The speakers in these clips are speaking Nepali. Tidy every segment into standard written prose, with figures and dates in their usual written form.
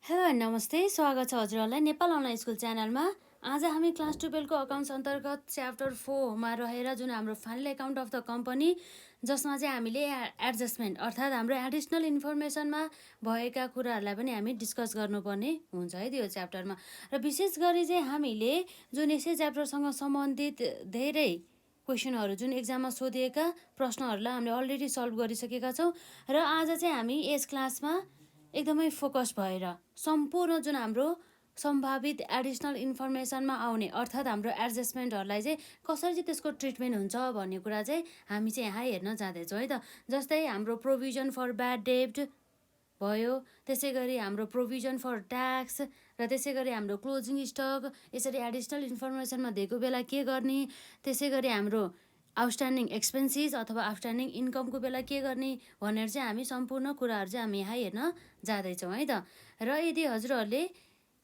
हेलो नमस्ते, स्वागत छ हजुरहरूलाई नेपाल अनलाइन स्कुल च्यानलमा। आज हामी क्लास 12 को अकाउन्ट्स अन्तर्गत च्याप्टर 4 मा रहेर जुन हाम्रो final account of the company, जसमा चाहिँ हामीले एडजस्टमेन्ट अर्थात् हाम्रो एडिसनल इन्फर्मेसनमा भएका कुराहरूलाई पनि हामी डिस्कस गर्नुपर्ने हुन्छ है त्यो च्याप्टरमा। र विशेष गरी चाहिँ हामीले जुन यसै च्याप्टरसँग सम्बन्धित धेरै क्वेसनहरू जुन एक्जाममा सोधिएका प्रश्नहरूलाई हामीले अलरेडी सल्भ गरिसकेका छौँ। र आज चाहिँ हामी यस क्लासमा एकदमै फोकस भएर सम्पूर्ण जुन हाम्रो सम्भावित एडिसनल इन्फर्मेसनमा आउने अर्थात् हाम्रो एडजस्टमेन्टहरूलाई चाहिँ कसरी चाहिँ त्यसको ट्रिटमेन्ट हुन्छ भन्ने कुरा चाहिँ हामी चाहिँ यहाँ हेर्न जाँदैछौँ है त। जस्तै हाम्रो प्रोभिजन फर ब्याड डेब्ट भयो, त्यसै गरी हाम्रो प्रोभिजन फर ट्याक्स, र त्यसै गरी हाम्रो क्लोजिङ स्टक, यसरी एडिसनल इन्फर्मेसनमा दिएको बेला के गर्ने, त्यसै गरी हाम्रो आउटस्ट्यान्डिङ एक्सपेन्सिस अथवा आउटस्ट्यान्डिङ इन्कमको बेला के गर्ने भनेर चाहिँ हामी सम्पूर्ण कुराहरू चाहिँ हामी यहाँ हेर्न जाँदैछौँ है त। र यदि हजुरहरूले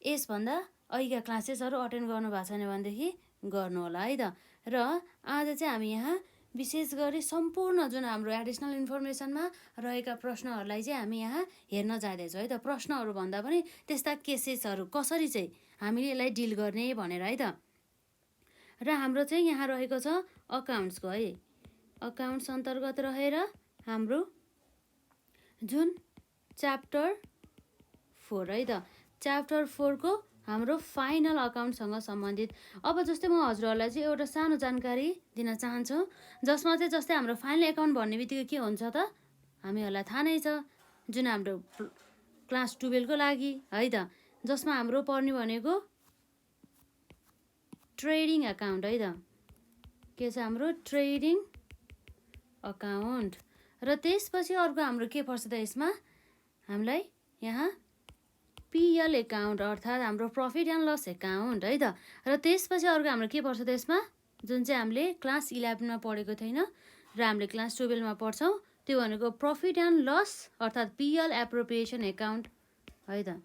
यसभन्दा अहिलेका क्लासेसहरू अटेन्ड गर्नुभएको छैन भनेदेखि गर्नुहोला है त। र आज चाहिँ हामी यहाँ विशेष गरी सम्पूर्ण जुन हाम्रो एडिसनल इन्फर्मेसनमा रहेका प्रश्नहरूलाई चाहिँ हामी यहाँ हेर्न जाँदैछौँ है त। प्रश्नहरू भन्दा पनि त्यस्ता केसेसहरू कसरी चाहिँ हामीले यसलाई डिल गर्ने भनेर है त। र हाम्रो चाहिँ यहाँ रहेको छ अकाउन्ट्सको है, अकाउन्ट्स अन्तर्गत रहेर हाम्रो जुन च्याप्टर 4 है त, च्याप्टर 4 को हाम्रो फाइनल अकाउन्टसँग सम्बन्धित। अब जस्तै म हजुरहरूलाई चाहिँ एउटा सानो जानकारी दिन चाहन्छु, जसमा चाहिँ जस्तै हाम्रो फाइनल एकाउन्ट भन्ने बित्तिकै के हुन्छ त हामीहरूलाई थाहा नै छ, जुन हाम्रो क्लास 12 को लागि है त, जसमा हाम्रो पर्ने भनेको ट्रेडिङ अकाउन्ट है त। के छ हाम्रो ट्रेडिङ अकाउन्ट। र त्यसपछि अर्को हाम्रो के पर्छ त यसमा हामीलाई यहाँ पिएल एकाउन्ट अर्थात् हाम्रो प्रफिट एन्ड लस एकाउन्ट है त। र त्यसपछि अर्को हाम्रो के पर्छ त यसमा, जुन चाहिँ हामीले क्लास 11 मा पढेको थिएन र हामीले क्लास 12 मा पढ्छौँ, त्यो भनेको प्रफिट एन्ड लस अर्थात् पिएल एप्रोप्रिएसन एकाउन्ट है त।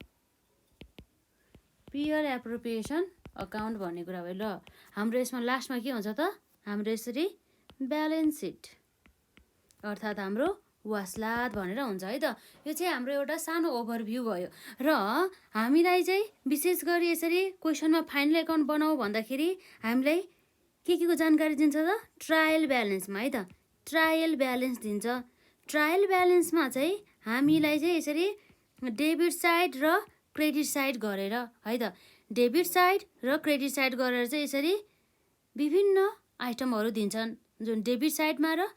पिएल एप्रोप्रिएसन अकाउन्ट भन्ने कुरा भयो। ल हाम्रो यसमा लास्टमा के हुन्छ त, हाम्रो यसरी ब्यालेन्स सिट अर्थात् हाम्रो वास्लात भनेर हुन्छ है त। यो चाहिँ हाम्रो एउटा सानो ओभरभ्यू भयो। र हामीलाई चाहिँ विशेष गरी यसरी क्वेसनमा फाइनल एकाउन्ट बनाऊ भन्दाखेरि हामीलाई के को जानकारी दिन्छ त, ट्रायल ब्यालेन्समा है त, ट्रायल ब्यालेन्स दिन्छ। ट्रायल ब्यालेन्समा चाहिँ हामीलाई चाहिँ यसरी डेबिट साइड र क्रेडिट साइड गरेर है त, डेबिट साइड र क्रेडिट साइड गरेर चाहिँ यसरी विभिन्न आइटमहरू दिन्छन्, जुन डेबिट साइडमा र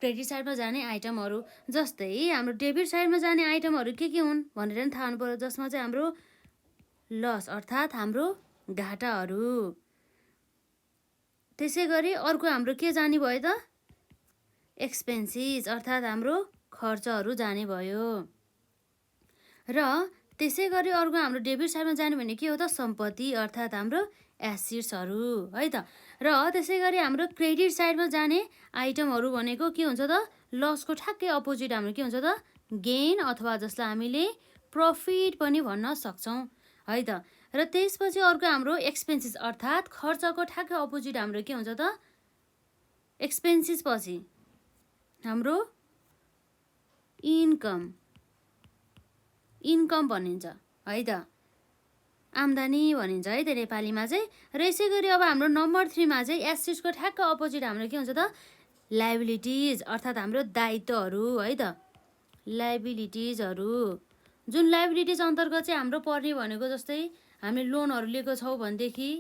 क्रेडिट साइडमा जाने आइटमहरू। जस्तै हाम्रो डेबिट साइडमा जाने आइटमहरू के हुन् भनेर पनि थाहा हुनु पर्यो, जसमा चाहिँ हाम्रो लस अर्थात् हाम्रो घाटाहरू। त्यसै गरी अर्को हाम्रो के जाने भयो त, एक्सपेन्सिस अर्थात् हाम्रो खर्चहरू जाने भयो। र त्यसै गरी अर्को हाम्रो डेबिट साइडमा जाने भने के हो त, सम्पत्ति अर्थात् हाम्रो एसेट्सहरू है त। र त्यसै गरी हाम्रो क्रेडिट साइडमा जाने आइटमहरू भनेको के हुन्छ त, लसको ठ्याक्कै अपोजिट हाम्रो के हुन्छ त, गेन अथवा जसलाई हामीले प्रफिट पनि भन्न सक्छौँ है त। र त्यसपछि अर्को हाम्रो एक्सपेन्सिस अर्थात् खर्चको ठ्याक्कै अपोजिट हाम्रो के हुन्छ त, एक्सपेन्सिस पछि हाम्रो इन्कम, इन्कम भनिन्छ है त, आम्दानी भनिन्छ है त नेपालीमा चाहिँ। र यसै गरी अब हाम्रो नम्बर 3 मा चाहिँ एसेट्सको ठ्याक्क अपोजिट हाम्रो के हुन्छ त, लाइबिलिटिज अर्थात् हाम्रो दायित्वहरू है त, लाइबिलिटिजहरू। जुन लाइबिलिटिज अन्तर्गत चाहिँ हाम्रो पर्ने भनेको जस्तै हामीले लोनहरू लिएको छौँ भनेदेखि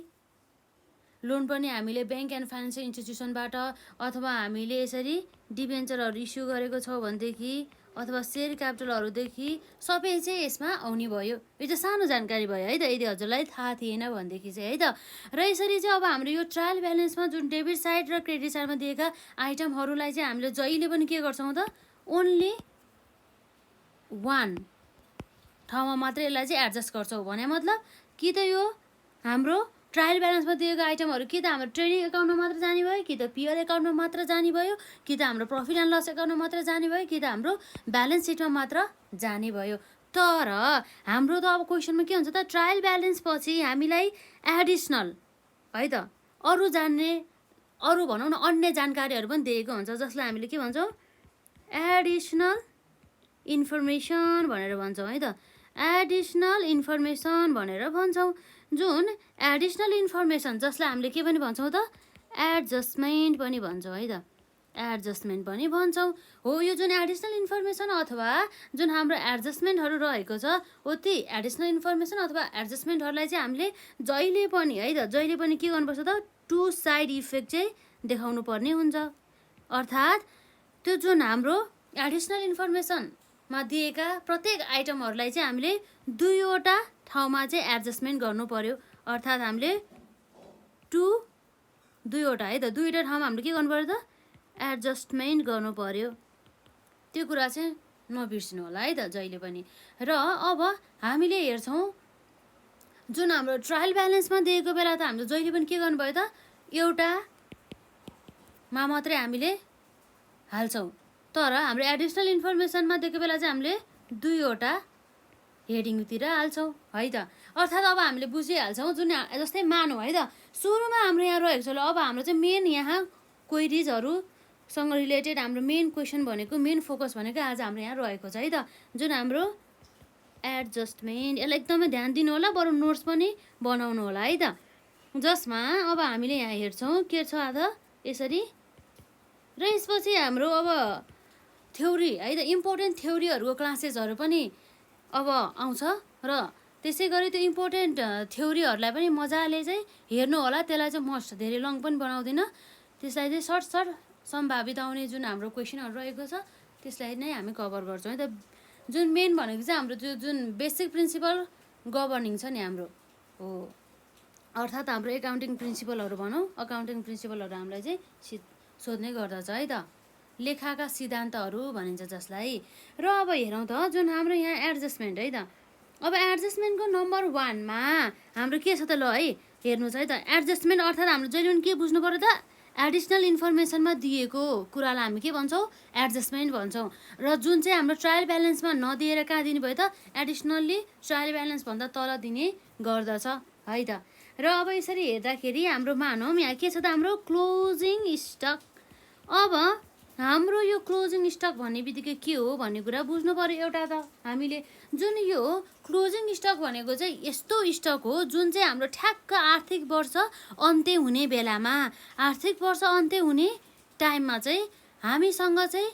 लोन पनि हामीले ब्याङ्क एन्ड फाइनेन्सियल इन्स्टिट्युसनबाट अथवा हामीले यसरी डिबेन्चरहरू इस्यु गरेको छौँ भनेदेखि अथवा सेयर क्यापिटलहरूदेखि सबै चाहिँ यसमा आउने भयो। यो चाहिँ सानो जानकारी भयो है त, यदि हजुरलाई थाहा थिएन भनेदेखि चाहिँ है त। र यसरी चाहिँ अब हाम्रो यो ट्रायल ब्यालेन्समा जुन डेबिट साइड र क्रेडिट साइडमा दिएका आइटमहरूलाई चाहिँ हामीले जहिले पनि के गर्छौँ त, ओन्ली वान ठाउँमा मात्रै यसलाई चाहिँ एडजस्ट गर्छौँ। भने मतलब कि त यो हाम्रो ट्रायल ब्यालेन्समा दिएको आइटमहरू कि त हाम्रो ट्रेडिङ एकाउन्टमा मात्र जाने भयो, कि त पिएल एकाउन्टमा मात्र जाने भयो, कि त हाम्रो प्रफिट एन्ड लस एकाउन्टमा मात्र जाने भयो, कि त हाम्रो ब्यालेन्स सिटमा मात्र जाने भयो। तर हाम्रो त अब क्वेसनमा के हुन्छ त, ट्रायल ब्यालेन्स पछि हामीलाई एडिसनल है त अरू जान्ने, अरू भनौँ न अन्य जानकारीहरू पनि दिएको हुन्छ, जसलाई हामीले के भन्छौँ, एडिसनल इन्फर्मेसन भनेर भन्छौँ है त। एडिसनल इन्फर्मेसन भनेर भन्छौँ। जुन एडिसनल इन्फर्मेसन जसलाई हामीले के पनि भन्छौँ त एडजस्टमेन्ट पनि भन्छौँ है त, एडजस्टमेन्ट पनि भन्छौँ। हो यो जुन एडिसनल इन्फर्मेसन अथवा जुन हाम्रो एडजस्टमेन्टहरू रहेको छ हो ती एडिसनल इन्फर्मेसन अथवा एडजस्टमेन्टहरूलाई चाहिँ हामीले जहिले पनि है त जहिले पनि के गर्नुपर्छ त टु साइड इफेक्ट चाहिँ देखाउनु पर्ने हुन्छ। अर्थात् त्यो जुन हाम्रो एडिसनल इन्फर्मेसनमा दिएका प्रत्येक आइटमहरूलाई चाहिँ हामीले दुईवटा ठाउँमा चाहिँ एडजस्टमेन्ट गर्नु पर्यो। अर्थात् हामीले दुईवटा है त दुईवटा ठाउँमा हामीले के गर्नु पर्यो त एडजस्टमेन्ट गर्नु पर्यो। त्यो कुरा चाहिँ नबिर्सिनु होला है त जहिले पनि। र अब हामीले हेर्छौँ जुन हाम्रो ट्रायल ब्यालेन्समा दिएको बेला त हामीले जहिले पनि के गर्नुभयो त एउटामा मात्रै हामीले हाल्छौँ, तर हाम्रो एडिसनल इन्फर्मेसनमा दिएको बेला चाहिँ हामीले दुईवटा हेडिङतिर हाल्छौँ है त। अर्थात् अब हामीले बुझिहाल्छौँ जुन जस्तै मानौँ है त सुरुमा हाम्रो यहाँ रहेको छ ल, अब हाम्रो चाहिँ मेन यहाँ क्वेरिजहरूसँग रिलेटेड हाम्रो मेन क्वेसन भनेको मेन फोकस भनेको आज हाम्रो यहाँ रहेको छ है त जुन हाम्रो एडजस्टमेन्ट। यसलाई एकदमै ध्यान दिनु होला, बरु नोट्स पनि बनाउनु होला है त। जसमा अब हामीले यहाँ हेर्छौँ के छ त यसरी, र यसपछि हाम्रो अब थ्योरी है त इम्पोर्टेन्ट थ्योरीहरूको क्लासेसहरू पनि अब आउँछ र त्यसै गरी त्यो इम्पोर्टेन्ट थ्योरीहरूलाई पनि मजाले चाहिँ हेर्नु होला। त्यसलाई चाहिँ मस्ट धेरै लङ पनि बनाउँदिनँ, त्यसलाई चाहिँ सर्ट सम्भावित आउने जुन हाम्रो क्वेसनहरू रहेको छ त्यसलाई नै हामी कभर गर्छौँ है त। जुन मेन भनेको चाहिँ हाम्रो त्यो जुन बेसिक प्रिन्सिपल गभर्निङ छ नि हाम्रो हो, अर्थात् हाम्रो एकाउन्टिङ प्रिन्सिपलहरू भनौँ, अकाउन्टिङ प्रिन्सिपलहरू हामीलाई चाहिँ सोध्ने गर्दछ है त, लेखाका सिद्धान्तहरू भनिन्छ जसलाई। र अब हेरौँ त जुन हाम्रो यहाँ एडजस्टमेन्ट है त, अब एडजस्टमेन्टको नम्बर 1मा हाम्रो के छ त ल है हेर्नुहोस् है त। एडजस्टमेन्ट अर्थात् हाम्रो जहिले पनि के बुझ्नु पर्यो त एडिसनल इन्फर्मेसनमा दिएको कुरालाई हामी के भन्छौँ एडजस्टमेन्ट भन्छौँ। र जुन चाहिँ हाम्रो ट्रायल ब्यालेन्समा नदिएर कहाँ दिने भयो त एडिसनल्ली ट्रायल ब्यालेन्सभन्दा तल दिने गर्दछ है त। र अब यसरी हेर्दाखेरि हाम्रो मानौँ यहाँ के छ त हाम्रो क्लोजिङ स्टक। अब हाम्रो यो क्लोजिङ स्टक भन्ने बित्तिकै के हो भन्ने कुरा बुझ्नु पर्यो। एउटा त हामीले जुन यो क्लोजिङ स्टक भनेको चाहिँ यस्तो स्टक हो जुन चाहिँ हाम्रो ठ्याक्क आर्थिक वर्ष अन्त्य हुने बेलामा, आर्थिक वर्ष अन्त्य हुने टाइममा चाहिँ हामीसँग चाहिँ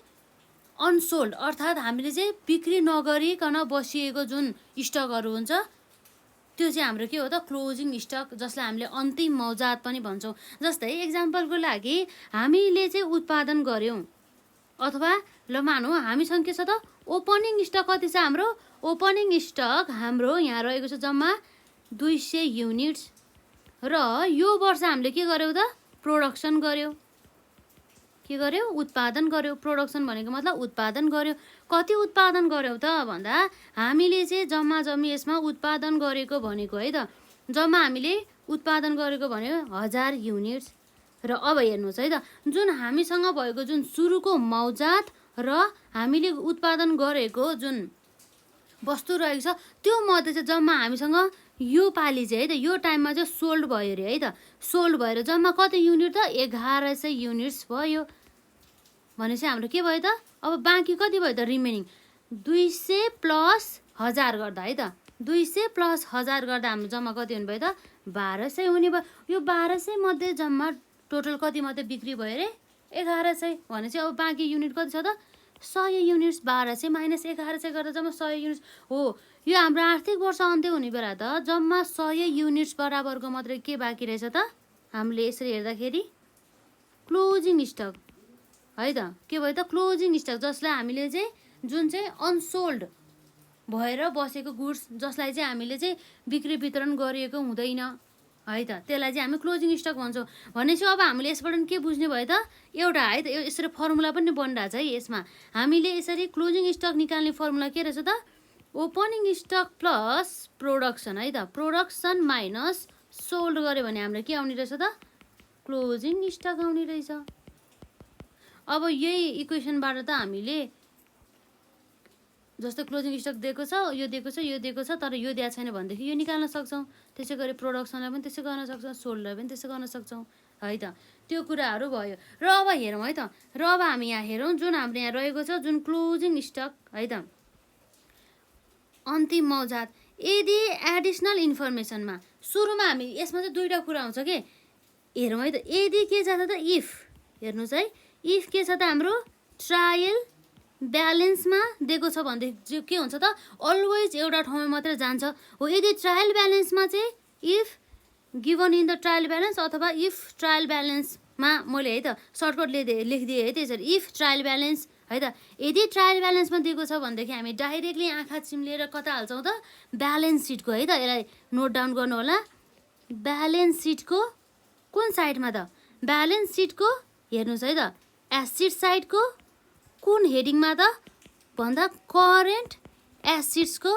अनसोल्ड अर्थात् हामीले चाहिँ बिक्री नगरिकन बसिएको जुन स्टकहरू हुन्छ त्यो चाहिँ हाम्रो के हो त क्लोजिङ स्टक, जसलाई हामीले अन्तिम मौजात पनि भन्छौँ। जस्तै एक्जाम्पलको लागि हामीले चाहिँ उत्पादन गऱ्यौँ अथवा ल मानौँ हामीसँग के छ त ओपनिङ स्टक कति छ हाम्रो, ओपनिङ स्टक हाम्रो यहाँ रहेको छ जम्मा 200 युनिट्स। र यो वर्ष हामीले के गर्यौँ त प्रोडक्सन गऱ्यौँ, के गर्यो उत्पादन गर्यो। प्रोडक्सन भनेको मतलब उत्पादन गर्यो। कति उत्पादन गर्यौँ त भन्दा हामीले चाहिँ जम्मा जम्मी यसमा उत्पादन गरेको भनेको है त जम्मा हामीले उत्पादन गरेको भन्यो 1000 युनिट्स। र अब हेर्नुहोस् है त जुन हामीसँग भएको जुन सुरुको मौजात र हामीले उत्पादन गरेको जुन वस्तु रहेको छ त्यो मध्ये चाहिँ जम्मा हामीसँग यो पालि चाहिँ है त यो टाइममा चाहिँ सोल्ड भयो अरे है त। सोल्ड भएर जम्मा कति युनिट त 1100 युनिट्स भयो भनेपछि हाम्रो के भयो त अब बाँकी कति भयो त रिमेनिङ 200 प्लस 1000 गर्दा है त 200 प्लस 1000 गर्दा हाम्रो जम्मा कति हुने भयो त 1200 हुने भयो। यो 1200 मध्ये जम्मा टोटल कति मात्रै बिक्री भयो अरे 1100 भनेपछि अब बाँकी युनिट कति छ त 100 युनिट्स। 1200 माइनस 1100 गर्दा जम्मा 100 युनिट्स हो। यो हाम्रो आर्थिक वर्ष अन्त्य हुने बेला त जम्मा 100 युनिट्स बराबरको मात्रै के बाँकी रहेछ त हामीले यसरी हेर्दाखेरि क्लोजिङ स्टक है त। के भयो त क्लोजिङ स्टक, जसलाई हामीले चाहिँ जुन चाहिँ अनसोल्ड भएर बसेको गुड्स जसलाई चाहिँ हामीले चाहिँ बिक्री वितरण गरिएको हुँदैन है त, त्यसलाई चाहिँ हामी क्लोजिङ स्टक भन्छौँ। भनेपछि अब हामीले यसबाट के बुझ्ने भयो त एउटा है त यसरी फर्मुला पनि बनिरहेछ है। यसमा हामीले यसरी क्लोजिङ स्टक निकाल्ने फर्मुला के रहेछ त ओपनिङ स्टक प्लस प्रोडक्सन है त। प्रोडक्सन माइनस सोल्ड गऱ्यो भने हाम्रो के आउने रहेछ त क्लोजिङ स्टक आउने रहेछ। अब यही इक्वेसनबाट त हामीले जस्तो क्लोजिङ स्टक दिएको छ यो दिएको छ यो दिएको छ तर यो दिएको छैन भनेदेखि यो निकाल्न सक्छौँ। त्यसै गरी प्रोडक्सनलाई पनि त्यसै गर्न सक्छौँ, सोल्डलाई पनि त्यसै गर्न सक्छौँ है त। त्यो कुराहरू भयो। र अब हेरौँ है त, र अब हामी यहाँ हेरौँ जुन हाम्रो यहाँ रहेको छ जुन क्लोजिङ स्टक है त अन्तिम मौजात यदि एडिसनल इन्फर्मेसनमा सुरुमा हामी यसमा चाहिँ दुईवटा कुरा आउँछ के हेरौँ है त। यदि के छ त इफ हेर्नुहोस् है, इफ के छ त हाम्रो ट्रायल ब्यालेन्समा दिएको छ भनेदेखि के हुन्छ त अलवेज एउटा ठाउँमा मात्रै जान्छ हो। यदि ट्रायल ब्यालेन्समा चाहिँ if given in the trial balance अथवा इफ ट्रायल ब्यालेन्समा मैले है त सर्टकट लेखिदिएँ है त्यसरी इफ ट्रायल ब्यालेन्स है त। यदि ट्रायल ब्यालेन्समा दिएको छ भनेदेखि हामी डाइरेक्टली आँखा चिम्लेर कता हाल्छौँ त ब्यालेन्स सिटको है त। यसलाई नोट डाउन गर्नु होला। ब्यालेन्स सिटको कुन साइडमा त ब्यालेन्स सिटको हेर्नुहोस् है त एसिड साइडको कुन हेडिङमा त भन्दा करेन्ट एसिड्सको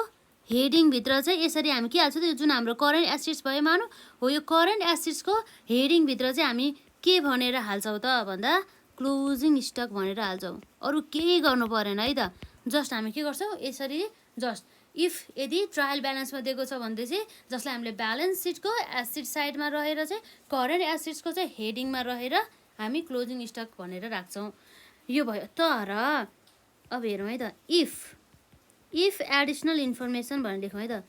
हेडिङभित्र चाहिँ यसरी हामी के हाल्छौँ त जुन हाम्रो करेन्ट एसिड्स भयो मानौँ हो यो करेन्ट एसिड्सको हेडिङभित्र चाहिँ हामी के भनेर हाल्छौँ त भन्दा क्लोजिङ स्टक भनेर हाल्छौँ। अरू केही गर्नु परेन है त। जस्ट हामी के गर्छौँ यसरी जस्ट इफ यदि ट्रायल ब्यालेन्समा दिएको छ भनेपछि जसलाई हामीले ब्यालेन्स सिटको एसिड साइडमा रहेर चाहिँ करेन्ट एसिड्सको चाहिँ हेडिङमा रहेर हामी क्लोजिङ स्टक भनेर राख्छौँ। यो भयो। तर अब हेरौँ है त इफ एडिसनल इन्फर्मेसन भनेर लेखौँ है त।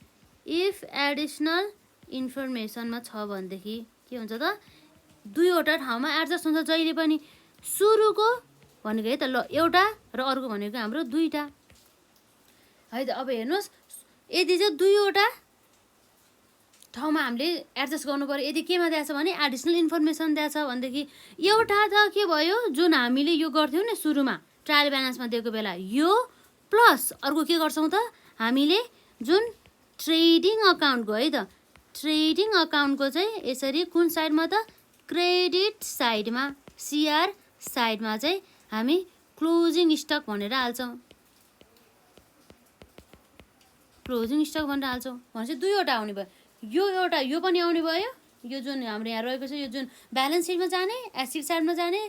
इफ एडिसनल इन्फर्मेसनमा छ भनेदेखि के हुन्छ त दुईवटा ठाउँमा एडजस्ट हुन्छ जहिले पनि। सुरुको भनेको है त ल एउटा र अर्को भनेको हाम्रो दुईवटा है त। अब हेर्नुहोस् यदि चाहिँ दुईवटा ठाउँमा हामीले एडजस्ट गर्नु पऱ्यो यदि केमा दिएको छ भने एडिसनल इन्फर्मेसन दिएको छ भनेदेखि एउटा त के भयो जुन हामीले यो गर्थ्यौँ नि सुरुमा ट्रायल ब्यालेन्समा दिएको बेला यो प्लस अर्को के गर्छौँ त हामीले जुन ट्रेडिङ अकाउन्टको है त ट्रेडिङ अकाउन्टको चाहिँ यसरी कुन साइडमा त क्रेडिट साइडमा सिआर साइडमा चाहिँ हामी क्लोजिङ स्टक भनेर हाल्छौँ। क्लोजिङ स्टक भनेर हाल्छौँ भनेपछि दुईवटा आउने भयो। यो एउटा यो पनि आउने भयो यो जुन हाम्रो यहाँ रहेको छ यो जुन ब्यालेन्स सिटमा जाने एसिड साइडमा जाने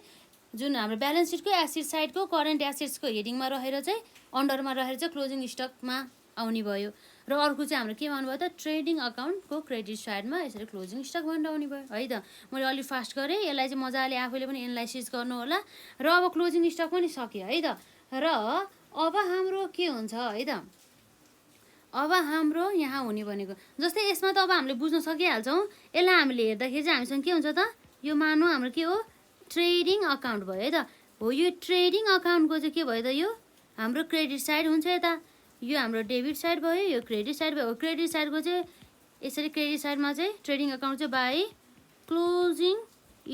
जुन हाम्रो ब्यालेन्स सिटको एसिड साइडको करेन्ट एसिड्सको हेडिङमा रहेर चाहिँ अन्डरमा रहेर चाहिँ क्लोजिङ स्टकमा आउने भयो। र अर्को चाहिँ हाम्रो केमा आउनु भयो त ट्रेडिङ अकाउन्टको क्रेडिट साइडमा यसरी क्लोजिङ स्टक भनेर आउने भयो है त। मैले अलिक फास्ट गरेँ यसलाई चाहिँ मजाले आफैले पनि एनालाइसिस गर्नु होला। र अब क्लोजिङ स्टक पनि सक्यो है त। र अब हाम्रो के हुन्छ है त अब हाम्रो यहाँ हुने भनेको जस्तै यसमा त अब हामीले बुझ्न सकिहाल्छौँ। यसलाई हामीले हेर्दाखेरि चाहिँ हामीसँग के हुन्छ त यो मानौँ हाम्रो के हो ट्रेडिङ अकाउन्ट भयो है त। हो यो ट्रेडिङ अकाउन्टको चाहिँ के भयो त यो हाम्रो क्रेडिट साइड हुन्छ यता यो हाम्रो डेबिट साइड भयो यो क्रेडिट साइड भयो। क्रेडिट साइडको चाहिँ यसरी क्रेडिट साइडमा चाहिँ ट्रेडिङ अकाउन्ट चाहिँ बाई क्लोजिङ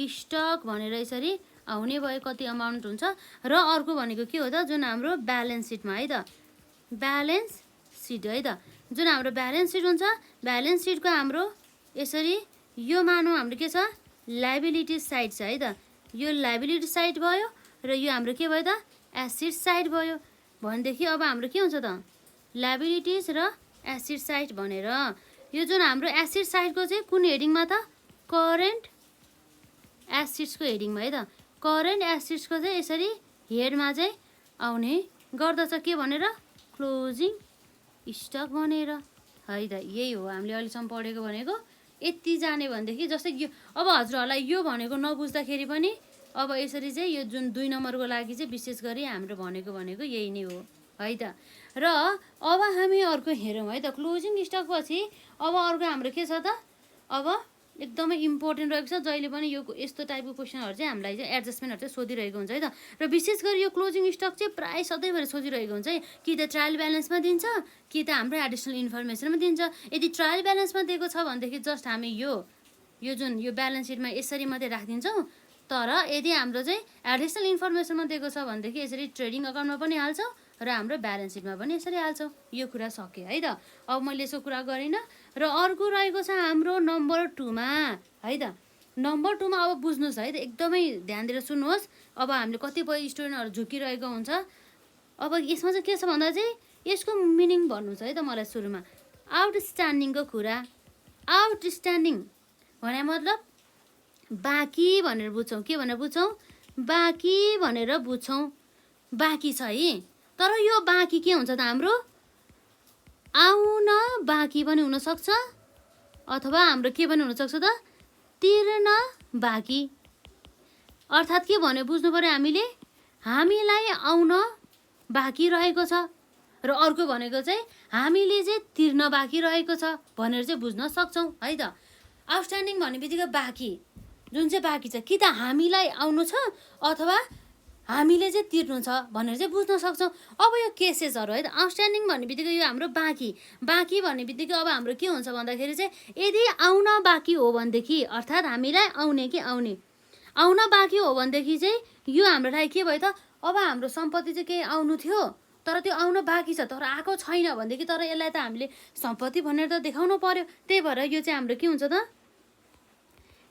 स्टक भनेर यसरी आउने भयो कति अमाउन्ट हुन्छ। र अर्को भनेको के हो त जुन हाम्रो ब्यालेन्स सिटमा है त ब्यालेन्स सिट है त जुन हाम्रो ब्यालेन्स सिट हुन्छ ब्यालेन्स सिटको हाम्रो यसरी यो मानौँ हाम्रो के छ लाइबिलिटी साइड छ है त यो लाइबिलिटी साइड भयो र यो हाम्रो के भयो त एसिड साइड भयो भनेदेखि अब हाम्रो के हुन्छ त लाइबिलिटिज र एसिड साइड भनेर यो जुन हाम्रो एसिड साइडको चाहिँ कुन हेडिङमा त करेन्ट एसिड्सको हेडिङमा है त करेन्ट एसिड्सको चाहिँ यसरी हेडमा चाहिँ आउने गर्दछ के भनेर क्लोजिङ स्टक भनेर है त। यही हो हामीले अहिलेसम्म पढेको भनेको यति जाने भनेदेखि जस्तै यो अब हजुरहरूलाई यो भनेको नबुझ्दाखेरि पनि अब यसरी चाहिँ यो जुन 2 नम्बरको लागि चाहिँ विशेष गरी हाम्रो भनेको यही नै हो है त। र अब हामी अर्को हेरौँ है त क्लोजिङ स्टक पछि अब अर्को हाम्रो के छ त अब एकदमै इम्पोर्टेन्ट रहेको छ जहिले पनि यो यस्तो टाइपको क्वेसनहरू चाहिँ हामीलाई चाहिँ एडजस्टमेन्टहरू चाहिँ सोधिरहेको हुन्छ है त। र विशेष गरी यो क्लोजिङ स्टक चाहिँ प्रायः सधैँभरि सोधिरहेको हुन्छ है कि त ट्रायल ब्यालेन्समा दिन्छ कि त हाम्रो एडिसनल इन्फर्मेसनमा दिन्छ। यदि ट्रायल ब्यालेन्समा दिएको छ भनेदेखि जस्ट हामी यो जुन यो ब्यालेन्स सिटमा यसरी मात्रै राखिदिन्छौँ। तर यदि हाम्रो चाहिँ एडिसनल इन्फर्मेसनमा दिएको छ भनेदेखि यसरी ट्रेडिङ अकाउन्टमा पनि हाल्छौँ र हाम्रो ब्यालेन्स सिटमा पनि यसरी हाल्छौँ। यो कुरा सकेँ है त। अब मैले यसो कुरा गरिनँ। र अर्को रहेको छ हाम्रो नम्बर 2 मा है त। नम्बर 2 मा अब बुझ्नुहोस् है त एकदमै ध्यान दिएर सुन्नुहोस्। अब हामीले कतिपय स्टुडेन्टहरू झुकिरहेको हुन्छ। अब यसमा चाहिँ के छ भन्दा चाहिँ यसको मिनिङ भन्नु छ है त मलाई सुरुमा आउटस्ट्यान्डिङको कुरा। आउटस्ट्यान्डिङ भने मतलब बाँकी भनेर बुझ्छौँ के भनेर बुझ्छौँ बाँकी भनेर बुझ्छौँ बाँकी छ है। तर यो बाँकी के हुन्छ त हाम्रो आउन बाँकी पनि हुनसक्छ अथवा हाम्रो के पनि हुनसक्छ त तिर्न बाँकी। अर्थात् के भने बुझ्नु पऱ्यो हामीले हामीलाई आउन बाँकी रहेको छ र अर्को भनेको चाहिँ हामीले चाहिँ तिर्न बाँकी रहेको छ भनेर चाहिँ बुझ्न सक्छौँ है त। आउटस्ट्यान्डिङ भन्ने बित्तिकै बाँकी जुन चाहिँ बाँकी छ कि त हामीलाई आउनु छ अथवा हामीले चाहिँ तिर्नु छ भनेर चाहिँ बुझ्न सक्छौँ। अब यो केसेसहरू है त, आउटस्ट्यान्डिङ भन्ने बित्तिकै यो हाम्रो बाँकी भन्ने बित्तिकै अब हाम्रो के हुन्छ भन्दाखेरि चाहिँ यदि आउन बाँकी हो भनेदेखि अर्थात् हामीलाई आउने आउन बाँकी हो भनेदेखि चाहिँ यो हाम्रो लागि के भयो त, अब हाम्रो सम्पत्ति चाहिँ केही आउनु थियो तर त्यो आउन बाँकी छ तर आएको छैन भनेदेखि तर यसलाई त हामीले सम्पत्ति भनेर त देखाउनु पर्यो। त्यही भएर यो चाहिँ हाम्रो के हुन्छ त,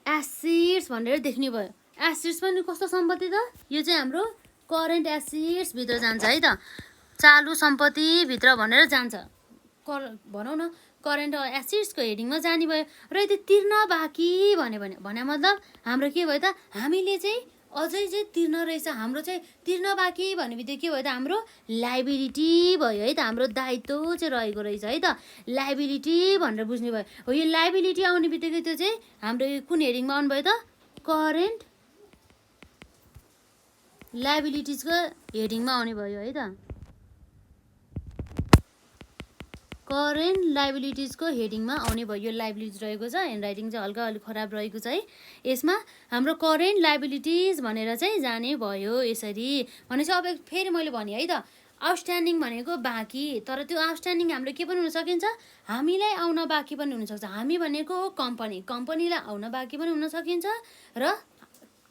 एसेट्स भनेर देख्ने भयो। एसेट्स पनि कस्तो सम्पत्ति त, यो चाहिँ हाम्रो करेन्ट एसेट्स भित्र जान्छ है त, चालु सम्पत्तिभित्र भनेर जान्छ, भनौँ न करेन्ट एसेट्सको हेडिङमा जाने भयो। र यदि तिर्न बाँकी भने मतलब हाम्रो के भयो त, हामीले चाहिँ अझै चाहिँ तिर्न रहेछ, हाम्रो चाहिँ तिर्न बाँकी भन्ने बित्तिकै के भयो त, हाम्रो लाइबिलिटी भयो है त, हाम्रो दायित्व चाहिँ रहेको रहेछ है त, लाइबिलिटी भनेर बुझ्ने भयो। हो यो लाइबिलिटी आउने बित्तिकै त्यो चाहिँ हाम्रो कुन हेडिङमा आउनु भयो त, करेन्ट लाइबिलिटिजको हेडिङमा आउने भयो है त, करेन्ट लाइबिलिटिजको हेडिङमा आउने भयो। यो लाइबिलिटिज रहेको छ, ह्यान्डराइटिङ चाहिँ हल्का अलिक खराब रहेको छ है, यसमा हाम्रो करेन्ट लाइबिलिटिज भनेर चाहिँ जाने भयो यसरी। भनेपछि अब फेरि मैले भने है त, आउटस्ट्यान्डिङ भनेको बाँकी, तर त्यो आउटस्ट्यान्डिङ हाम्रो के पनि हुन सकिन्छ, हामीलाई आउन बाँकी पनि हुनसक्छ। हामी भनेको हो कम्पनीलाई आउन बाँकी पनि हुन सकिन्छ र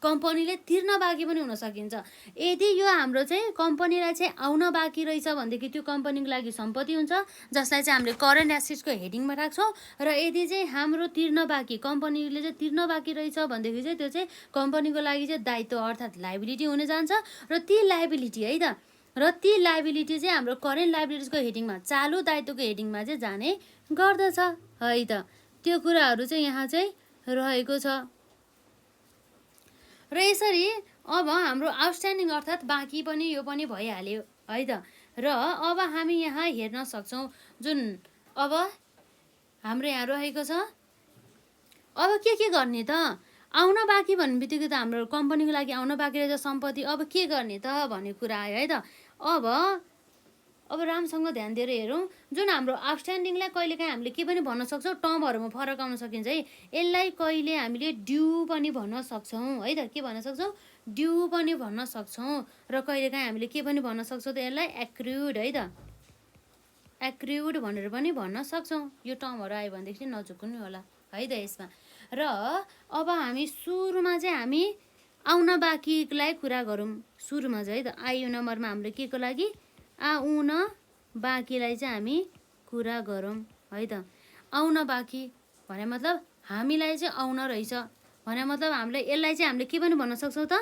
कम्पनीले तिर्न बाँकी पनि हुन सकिन्छ। यदि यो हाम्रो चाहिँ कम्पनीलाई चाहिँ आउन बाँकी रहेछ भनेदेखि त्यो कम्पनीको लागि सम्पत्ति हुन्छ जसलाई चाहिँ हामीले करेन्ट एसेट्सको हेडिङमा राख्छौँ। र यदि चाहिँ हाम्रो तिर्न बाँकी, कम्पनीले चाहिँ तिर्न बाँकी रहेछ भनेदेखि चाहिँ त्यो चाहिँ कम्पनीको लागि चाहिँ दायित्व अर्थात् लाइबिलिटी हुन जान्छ। र ती लाइबिलिटी है त, र ती लाइबिलिटी चाहिँ हाम्रो करेन्ट लाइबिलिटिजको हेडिङमा, चालु दायित्वको हेडिङमा चाहिँ जाने गर्दछ है त। त्यो कुराहरू चाहिँ यहाँ चाहिँ रहेको छ। र यसरी अब हाम्रो आउटस्ट्यान्डिङ अर्थात् बाँकी पनि यो पनि भइहाल्यो है त। र अब हामी यहाँ हेर्न सक्छौँ जुन अब हाम्रो यहाँ रहेको छ, अब के गर्ने त, आउन बाँकी भन्ने बित्तिकै त हाम्रो कम्पनीको लागि आउन बाँकी रहेछ सम्पत्ति, अब के गर्ने त भन्ने कुरा आयो है त। अब राम्रोसँग ध्यान दिएर हेरौँ, जुन हाम्रो आउटस्ट्यान्डिङलाई कहिलेकाहीँ हामीले के पनि भन्न सक्छौँ, टर्महरूमा फरक आउन सकिन्छ है। यसलाई कहिले हामीले ड्यू पनि भन्न सक्छौँ है त, के भन्न सक्छौँ, ड्यू पनि भन्न सक्छौँ। र कहिलेकाहीँ हामीले के पनि भन्न सक्छौँ त, यसलाई एक्रुड है त, एक्रुड भनेर पनि भन्न सक्छौँ। यो टर्महरू आयो भनेदेखि नचुक्नु होला है त यसमा। र अब हामी सुरुमा चाहिँ हामी आउन बाँकीलाई कुरा गरौँ, सुरुमा चाहिँ है त, आयु नम्बरमा हाम्रो के को लागि, आउन बाँकीलाई चाहिँ हामी कुरा गरौँ है त। आउन बाँकी भने मतलब हामीलाई चाहिँ आउन रहेछ भने मतलब हामीलाई यसलाई चाहिँ हामीले के पनि भन्न सक्छौँ त,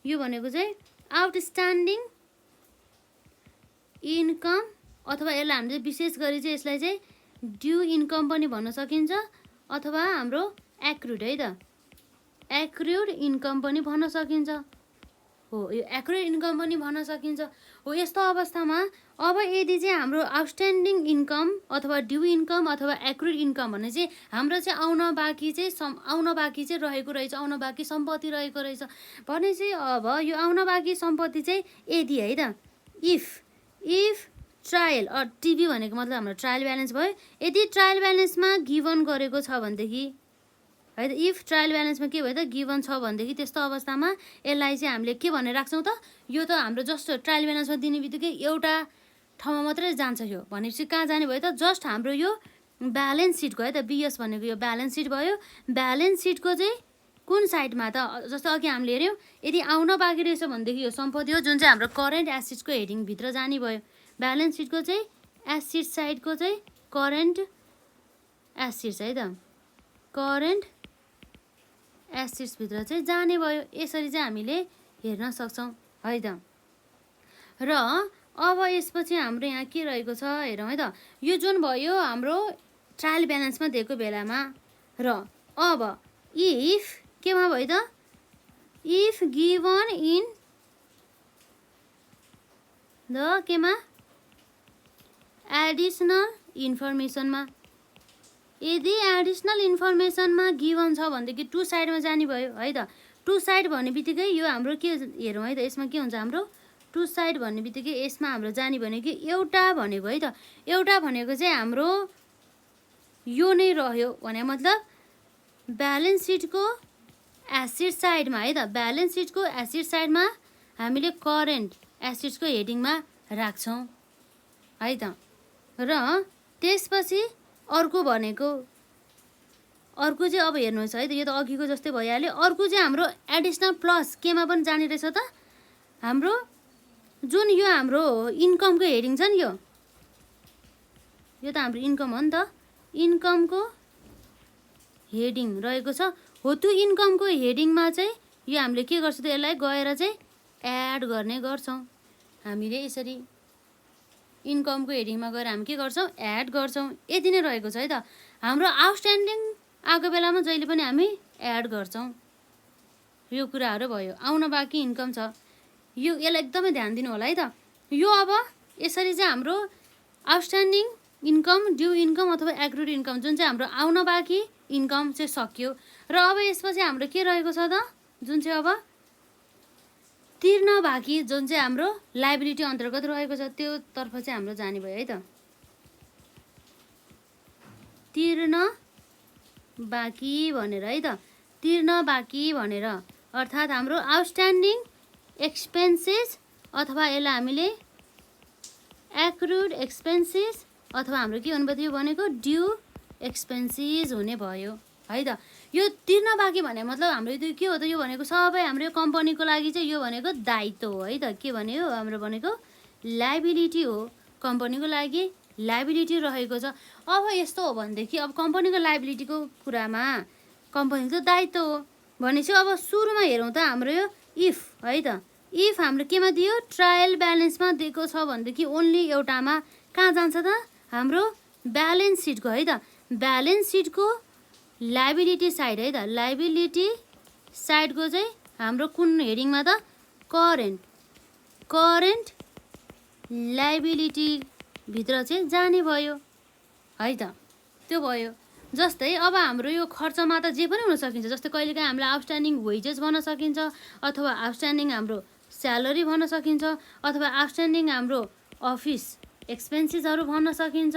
यो भनेको चाहिँ आउटस्ट्यान्डिङ इन्कम, अथवा यसलाई हामीले विशेष गरी चाहिँ यसलाई चाहिँ ड्यू इन्कम पनि भन्न सकिन्छ, अथवा हाम्रो एक्रुड है त, एक्रुड इन्कम पनि भन्न सकिन्छ। हो यो एक्रुड इन्कम पनि भन्न सकिन्छ। हो यस्तो अवस्थामा अब यदि चाहिँ हाम्रो आउटस्ट्यान्डिङ इन्कम अथवा ड्यू इन्कम अथवा एक्रुड इन्कम भने चाहिँ हाम्रो चाहिँ आउन बाँकी चाहिँ रहेको रहेछ, आउन बाँकी सम्पत्ति रहेको रहेछ भने चाहिँ अब यो आउन बाँकी सम्पत्ति चाहिँ यदि है त, इफ ट्रायल टिभी भनेको मतलब हाम्रो ट्रायल ब्यालेन्स भयो, यदि ट्रायल ब्यालेन्समा गिभन गरेको छ भनेदेखि है त, इफ ट्रायल ब्यालेन्समा के भयो त, गिभन छ भनेदेखि त्यस्तो अवस्थामा यसलाई चाहिँ हामीले के भनेर राख्छौँ त, यो त हाम्रो जस्ट ट्रायल ब्यालेन्समा दिने बित्तिकै एउटा ठाउँमा मात्रै जान्छ यो भनेपछि कहाँ जाने भयो त, जस्ट हाम्रो यो ब्यालेन्स सिटको है त, बिएस भनेको यो ब्यालेन्स सिट भयो। ब्यालेन्स सिटको चाहिँ कुन साइडमा त, जस्तो अघि हामीले हेऱ्यौँ, यदि आउन बाँकी रहेछ भनेदेखि यो सम्पत्ति हो जुन चाहिँ हाम्रो करेन्ट एसेट्सको हेडिङभित्र जाने भयो। ब्यालेन्स सिटको चाहिँ एसेट साइडको चाहिँ करेन्ट एसेट्स है त, करेन्ट एसेट्सभित्र चाहिँ जाने भयो। यसरी चाहिँ हामीले हेर्न सक्छौँ है त। र अब यसपछि हाम्रो यहाँ के रहेको छ हेरौँ है त, यो जुन भयो हाम्रो ट्रायल ब्यालेन्समा दिएको बेलामा। र अब इफ केमा भयो त, इफ गिभन इन द केमा, एडिसनल इन्फर्मेसनमा, यदि एडिसनल इन्फर्मेसनमा गिभन छ भनेदेखि टु साइडमा जाने भयो है त। टु साइड भन्ने बित्तिकै यो हाम्रो के हेरौँ है त, यसमा के हुन्छ हाम्रो टु साइड भन्ने बित्तिकै यसमा हाम्रो जाने भनेको एउटा भनेको है त। एउटा भनेको चाहिँ हाम्रो यो नै रह्यो भने मतलब ब्यालेन्स सिटको एसिड साइडमा है त, ब्यालेन्स सिटको एसिड साइडमा हामीले करेन्ट एसिड्सको हेडिङमा राख्छौँ है त। र त्यसपछि अर्को भनेको अर्को चाहिँ अब हेर्नुहोस् है त, यो त अघिको जस्तै भइहाल्यो। अर्को चाहिँ हाम्रो एडिसनल प्लस केमा पनि जाने रहेछ त, हाम्रो जुन यो हाम्रो इन्कमको हेडिङ छ नि, यो त हाम्रो इन्कम हो नि त, इन्कमको हेडिङ रहेको छ हो। त्यो इन्कमको हेडिङमा चाहिँ यो हामीले के गर्छौँ त, यसलाई गएर चाहिँ एड गर्ने गर्छौँ हामीले। यसरी इन्कमको हेडिङमा गएर हामी के गर्छौँ, एड गर्छौँ। यति नै रहेको छ है त। हाम्रो आउटस्ट्यान्डिङ आएको बेलामा जहिले पनि हामी एड गर्छौँ। यो कुराहरू भयो। आउन बाँकी इन्कम छ, यसलाई एकदमै ध्यान दिनु होला है त। यो अब यसरी चाहिँ हाम्रो आउटस्ट्यान्डिङ इन्कम, ड्यू इन्कम अथवा एक्रुड इन्कम जुन चाहिँ हाम्रो आउन बाँकी इन्कम चाहिँ सक्यो। र अब यसपछि हाम्रो के रहेको छ त, जुन चाहिँ अब तिर्न बाँकी जुन चाहिँ हाम्रो लाइबिलिटी अन्तर्गत रहेको छ, त्यो तर्फ चाहिँ हाम्रो जाने भयो है त। तिर्न बाँकी भनेर है त, तिर्न बाँकी भनेर, अर्थात् हाम्रो आउटस्ट्यान्डिङ एक्सपेन्सेस अथवा यसलाई हामीले एक्रुड एक्सपेन्सेस अथवा हाम्रो के हुनु भनेको ड्यू एक्सपेन्सेस हुने भयो है त। यो तिर्न बाँकी भने मतलब हाम्रो त्यो के हो त, यो भनेको सबै हाम्रो कम्पनीको लागि चाहिँ यो भनेको दायित्व हो है त। के भने हो, हाम्रो भनेको लाइबिलिटी हो, कम्पनीको लागि लाइबिलिटी रहेको छ। अब यस्तो हो भनेदेखि अब कम्पनीको लाइबिलिटीको कुरामा कम्पनीको दायित्व हो भनेपछि अब सुरुमा हेरौँ त हाम्रो यो इफ है त। इफ हाम्रो केमा दियो, ट्रायल ब्यालेन्समा दिएको छ भनेदेखि ओन्ली एउटामा कहाँ जान्छ त, हाम्रो ब्यालेन्स सिटको है त। ब्यालेन्स सिटको लाइबिलिटी साइड है त, लाइबिलिटी साइडको चाहिँ हाम्रो कुन हेडिङमा त, करेन्ट लाइबिलिटी भित्र चाहिँ जाने भयो है त। त्यो भयो। जस्तै अब हाम्रो यो खर्चमा त जे पनि हुन सकिन्छ। जस्तै कहिलेकाहीँ हामीलाई आउटस्ट्यान्डिङ वेजेस भन्न सकिन्छ, अथवा आउटस्ट्यान्डिङ हाम्रो स्यालेरी भन्न सकिन्छ, अथवा आउटस्ट्यान्डिङ हाम्रो अफिस एक्सपेन्सेसहरू भन्न सकिन्छ।